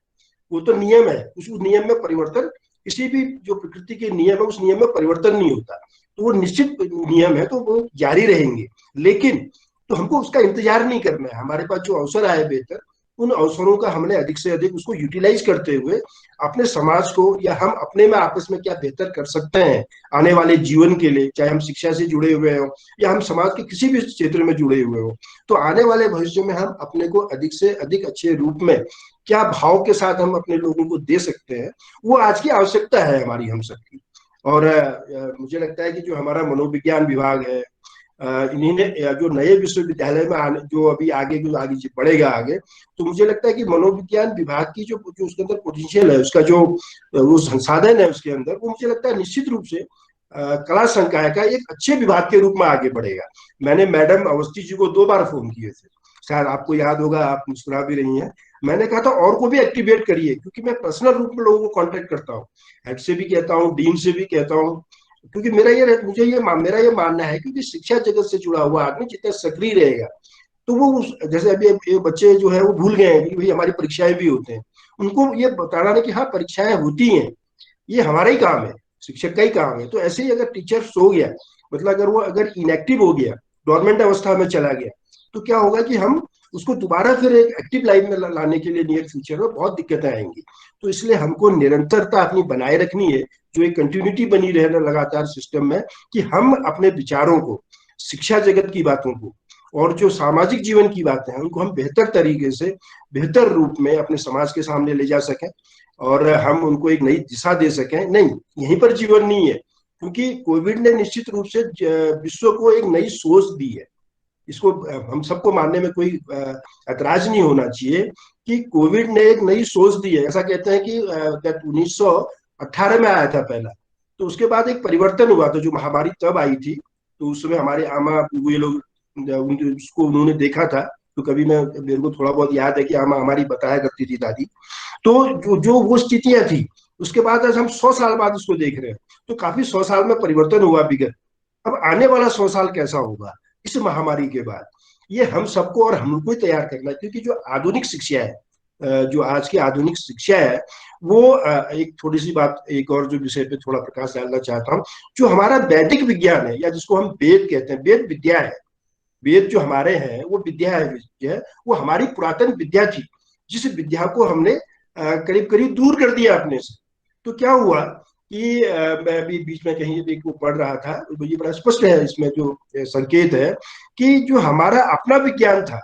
वो तो नियम है, उस नियम में परिवर्तन, किसी भी जो प्रकृति के नियम है उस नियम में परिवर्तन नहीं होता, तो वो निश्चित नियम है, तो वो जारी रहेंगे। लेकिन तो हमको उसका इंतजार नहीं करना है। हमारे पास जो अवसर आए बेहतर, उन अवसरों का हमने अधिक से अधिक उसको यूटिलाइज करते हुए अपने समाज को या हम अपने में आपस में क्या बेहतर कर सकते हैं आने वाले जीवन के लिए, चाहे हम शिक्षा से जुड़े हुए हो या हम समाज के किसी भी क्षेत्र में जुड़े हुए हो, तो आने वाले भविष्य में हम अपने को अधिक से अधिक अच्छे रूप में क्या भाव के साथ हम अपने लोगों को दे सकते हैं, वो आज की आवश्यकता है हमारी, हम सबकी। और मुझे लगता है कि जो हमारा मनोविज्ञान विभाग है, इन्हीं ने जो नए विश्वविद्यालय में आने, जो अभी आगे जो आगे बढ़ेगा आगे, तो मुझे लगता है कि मनोविज्ञान विभाग की जो जो उसके अंदर पोटेंशियल है, उसका जो वो संसाधन है उसके अंदर, वो मुझे लगता है निश्चित रूप से कला संकाय का एक अच्छे विभाग के रूप में आगे बढ़ेगा। मैंने मैडम अवस्थी जी को 2 बार फोन किए थे, शायद आपको याद होगा, आप मुस्कुरा भी रही हैं। मैंने कहा था और को भी एक्टिवेट करिए, क्योंकि मैं पर्सनल रूप में लोगों को कांटेक्ट करता हूँ, हेड से भी कहता हूँ, डीन से भी कहता हूँ, क्योंकि मेरा ये मानना है कि शिक्षा जगत से जुड़ा हुआ आदमी जितना सक्रिय रहेगा, तो वो जैसे अभी ये बच्चे जो है वो भूल गए हैं कि भाई हमारी परीक्षाएं भी होते हैं, उनको ये बताना है कि हाँ परीक्षाएं होती हैं, ये हमारा ही काम है, शिक्षक का ही काम है। तो ऐसे ही अगर टीचर सो गया, मतलब अगर इनएक्टिव हो गया, डोरमेंट अवस्था में चला गया, तो क्या होगा कि हम उसको दोबारा फिर एक एक्टिव लाइफ में लाने के लिए नियर फ्यूचर में बहुत दिक्कतें आएंगी। तो इसलिए हमको निरंतरता अपनी बनाए रखनी है, जो एक कंटिन्यूटी बनी रहे लगातार सिस्टम में, कि हम अपने विचारों को, शिक्षा जगत की बातों को और जो सामाजिक जीवन की बातें हैं उनको हम बेहतर तरीके से, बेहतर रूप में अपने समाज के सामने ले जा सकें और हम उनको एक नई दिशा दे सकें। नहीं, यहीं पर जीवन नहीं है, क्योंकि कोविड ने निश्चित रूप से विश्व को एक नई सोच दी है। इसको हम सबको मानने में कोई ऐतराज नहीं होना चाहिए कि कोविड ने एक नई सोच दी है। ऐसा कहते हैं कि 1918 में आया था पहला, तो उसके बाद एक परिवर्तन हुआ था, जो महामारी तब आई थी, तो उस समय हमारे आमा ये लोग उसको उन्होंने देखा था, तो कभी मेरे को थोड़ा बहुत याद है कि आमा हमारी बताया करती थी दादी। तो जो वो स्थितियां थी, उसके बाद आज हम 100 साल बाद उसको देख रहे हैं, तो काफी 100 साल में परिवर्तन हुआ विगत। अब आने वाला 100 साल कैसा होगा इस महामारी के बाद, ये हम सबको और हमको ही तैयार करना है। क्योंकि जो आधुनिक शिक्षा है, जो आज की आधुनिक शिक्षा है, वो एक थोड़ी सी बात, एक और जो विषय पे थोड़ा प्रकाश डालना चाहता हूँ, जो हमारा वैदिक विज्ञान है, या जिसको हम वेद कहते हैं, वेद विद्या है, वेद जो हमारे हैं वो विद्या है, वो हमारी पुरातन विद्या थी, जिस विद्या को हमने करीब करीब दूर कर दिया अपने से। तो क्या हुआ कि मैं अभी बीच में कहीं एक वो पढ़ रहा था, तो ये बड़ा स्पष्ट है इसमें जो संकेत है, कि जो हमारा अपना विज्ञान था,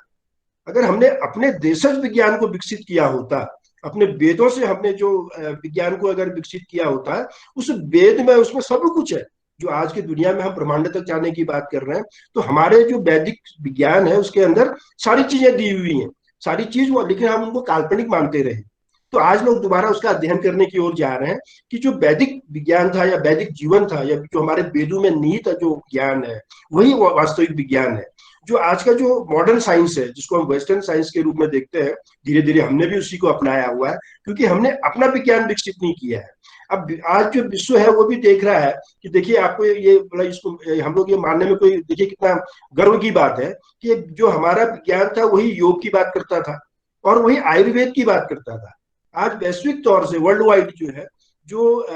अगर हमने अपने देशज विज्ञान को विकसित किया होता, अपने वेदों से हमने जो विज्ञान को अगर विकसित किया होता, उस वेद में उसमें सब कुछ है जो आज की दुनिया में हम ब्रह्मांड तक जाने की बात कर रहे हैं। तो हमारे जो वैदिक विज्ञान है उसके अंदर सारी चीजें दी हुई हैं, सारी चीज वो, लेकिन हम उनको काल्पनिक मानते रहे। तो आज लोग दोबारा उसका अध्ययन करने की ओर जा रहे हैं कि जो वैदिक विज्ञान था या वैदिक जीवन था, या जो हमारे वेदों में निहित जो ज्ञान है, वही वास्तविक विज्ञान है। जो आज का जो मॉडर्न साइंस है, जिसको हम वेस्टर्न साइंस के रूप में देखते हैं, धीरे धीरे हमने भी उसी को अपनाया हुआ है, क्योंकि हमने अपना विज्ञान विकसित नहीं किया है। अब आज जो विश्व है वो भी देख रहा है कि देखिए, आपको ये इसको हम लोग ये मानने में कोई, देखिए कितना गर्व की बात है कि जो हमारा विज्ञान था वही योग की बात करता था और वही आयुर्वेद की बात करता था। आज वैश्विक तौर से वर्ल्ड वाइड जो है, जो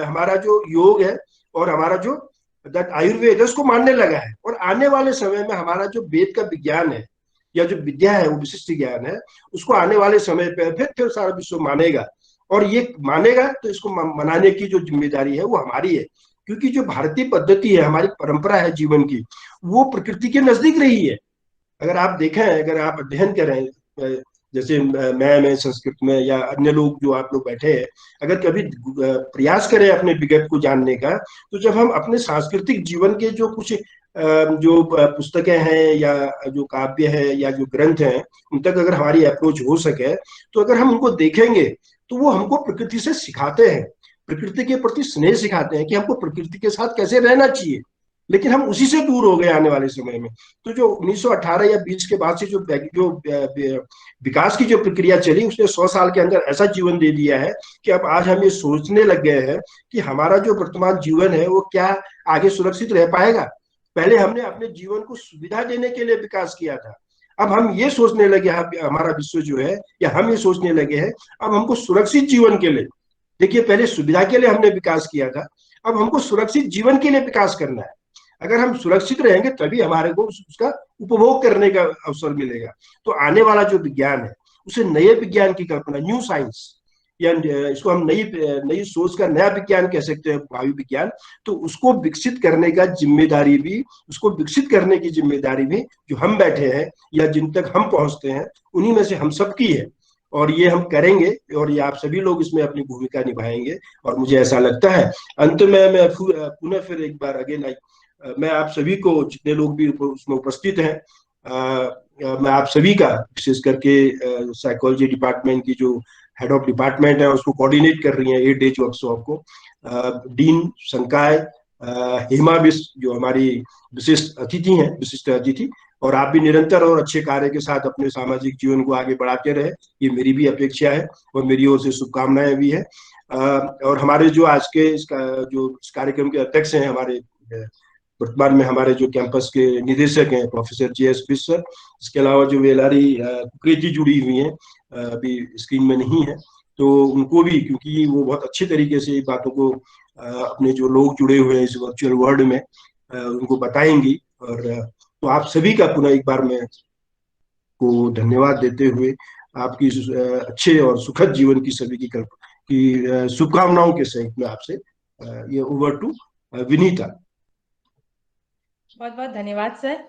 हमारा जो योग है और हमारा जो आयुर्वेद उसको मानने लगा है। और आने वाले समय में हमारा जो वेद का विज्ञान है या जो विद्या है, वो विशिष्ट ज्ञान है, उसको आने वाले समय पे फिर सारा विश्व मानेगा। और ये मानेगा तो इसको मनाने की जो जिम्मेदारी है वो हमारी है, क्योंकि जो भारतीय पद्धति है, हमारी परंपरा है जीवन की, वो प्रकृति के नजदीक रही है। अगर आप देखें, अगर आप अध्ययन करें, जैसे मैं संस्कृत में या अन्य लोग जो आप लोग बैठे हैं, अगर कभी प्रयास करें अपने विगत को जानने का, तो जब हम अपने सांस्कृतिक जीवन के जो कुछ जो पुस्तकें हैं या जो काव्य है या जो ग्रंथ हैं, उन तक अगर हमारी अप्रोच हो सके, तो अगर हम उनको देखेंगे तो वो हमको प्रकृति से सिखाते हैं, प्रकृति के प्रति स्नेह सिखाते हैं कि हमको प्रकृति के साथ कैसे रहना चाहिए। लेकिन हम उसी से दूर हो गए आने वाले समय में। तो जो 1918 या 20 के बाद से जो विकास की जो प्रक्रिया चली, उसने 100 साल के अंदर ऐसा जीवन दे दिया है कि अब आज हम ये सोचने लग गए हैं कि हमारा जो वर्तमान जीवन है वो क्या आगे सुरक्षित रह पाएगा। पहले हमने अपने जीवन को सुविधा देने के लिए विकास किया था, अब हम ये सोचने लगे, हमारा विश्व जो है, या हम ये सोचने लगे हैं अब हमको सुरक्षित जीवन के लिए, देखिए पहले सुविधा के लिए हमने विकास किया था, अब हमको सुरक्षित जीवन के लिए विकास करना है। अगर हम सुरक्षित रहेंगे तभी हमारे को उसका उपभोग करने का अवसर मिलेगा। तो आने वाला जो विज्ञान है, उसे नए विज्ञान की कल्पना, न्यू साइंस, या इसको हम नई सोच का नया विज्ञान कह सकते हैं, वायु विज्ञान, तो उसको विकसित करने का जिम्मेदारी भी, उसको विकसित करने की जिम्मेदारी भी जो हम बैठे हैं या जिन तक हम पहुंचते हैं, उन्हीं में से हम सबकी है। और ये हम करेंगे, और ये आप सभी लोग इसमें अपनी भूमिका निभाएंगे, और मुझे ऐसा लगता है। अंत में मैं पुनः फिर एक बार अगेन मैं आप सभी को, जितने लोग भी उसमें उपस्थित हैं, मैं आप सभी का, विशेष करके साइकोलॉजी डिपार्टमेंट की जो हेड ऑफ डिपार्टमेंट है, उसको कोऑर्डिनेट कर रही है 8 डेज वर्कशॉप को, डीन संकाय, हेमा बिस्ट जो हमारी विशिष्ट अतिथि हैं, विशिष्ट अतिथि, और आप भी निरंतर और अच्छे कार्य के साथ अपने सामाजिक जीवन को आगे बढ़ाते रहे, ये मेरी भी अपेक्षा है और मेरी ओर से शुभकामनाएं भी है। और हमारे जो आज के इस कार्यक्रम के अध्यक्ष हैं, हमारे वर्तमान में हमारे जो कैंपस के निदेशक हैं प्रोफेसर JS बिस्ट सर, इसके अलावा जो वेलारी कुकरेजी जुड़ी हुई हैं, अभी स्क्रीन में नहीं है, तो उनको भी, क्योंकि वो बहुत अच्छे तरीके से बातों को अपने जो लोग जुड़े हुए हैं इस वर्चुअल वर्ल्ड में उनको बताएंगी। और तो आप सभी का पुनः एक बार मैं को धन्यवाद देते हुए आपकी अच्छे और सुखद जीवन की सभी की शुभकामनाओं के सहित मैं आपसे ये ओवर टू विनीता। बहुत बहुत धन्यवाद सर।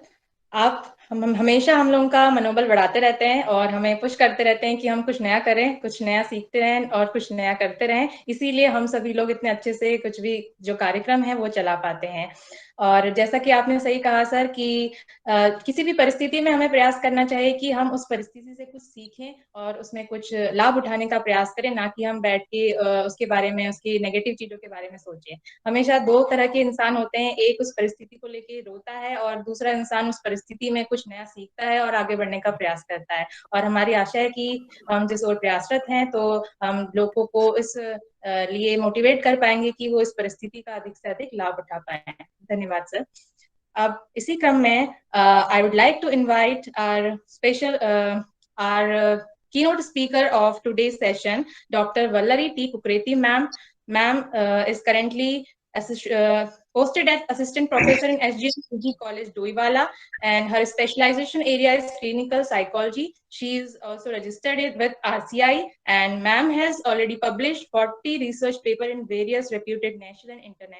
आप हमेशा हम लोगों का मनोबल बढ़ाते रहते हैं और हमें पुश करते रहते हैं कि हम कुछ नया करें, कुछ नया सीखते रहें और कुछ नया करते रहें। इसीलिए हम सभी लोग इतने अच्छे से कुछ भी जो कार्यक्रम है वो चला पाते हैं। और जैसा कि आपने सही कहा सर कि किसी भी परिस्थिति में हमें प्रयास करना चाहिए कि हम उस परिस्थिति से कुछ सीखें और उसमें कुछ लाभ उठाने का प्रयास करें, ना कि हम बैठ के उसके बारे में, उसकी नेगेटिव चीजों के बारे में सोचें। हमेशा दो तरह के इंसान होते हैं, एक उस परिस्थिति को लेके रोता है और दूसरा इंसान उस परिस्थिति में कुछ नया सीखता है और आगे बढ़ने का प्रयास करता है। और हमारी आशा है कि हम जिस ओर प्रयासरत हैं तो हम लोगों को इस लिए मोटिवेट कर पाएंगे कि वो इस परिस्थिति का अधिक से अधिक लाभ उठा पाए। धन्यवाद सर। अब इसी क्रम में I would like to invite our special our keynote speaker of today's session, Dr. Vallari T. Kukreti ma'am. Ma'am is currently posted as assistant professor in SGM College Doiwala, and her specialization area is clinical psychology. She is also registered with RCI, and ma'am has already published 40 research papers in various reputed national and international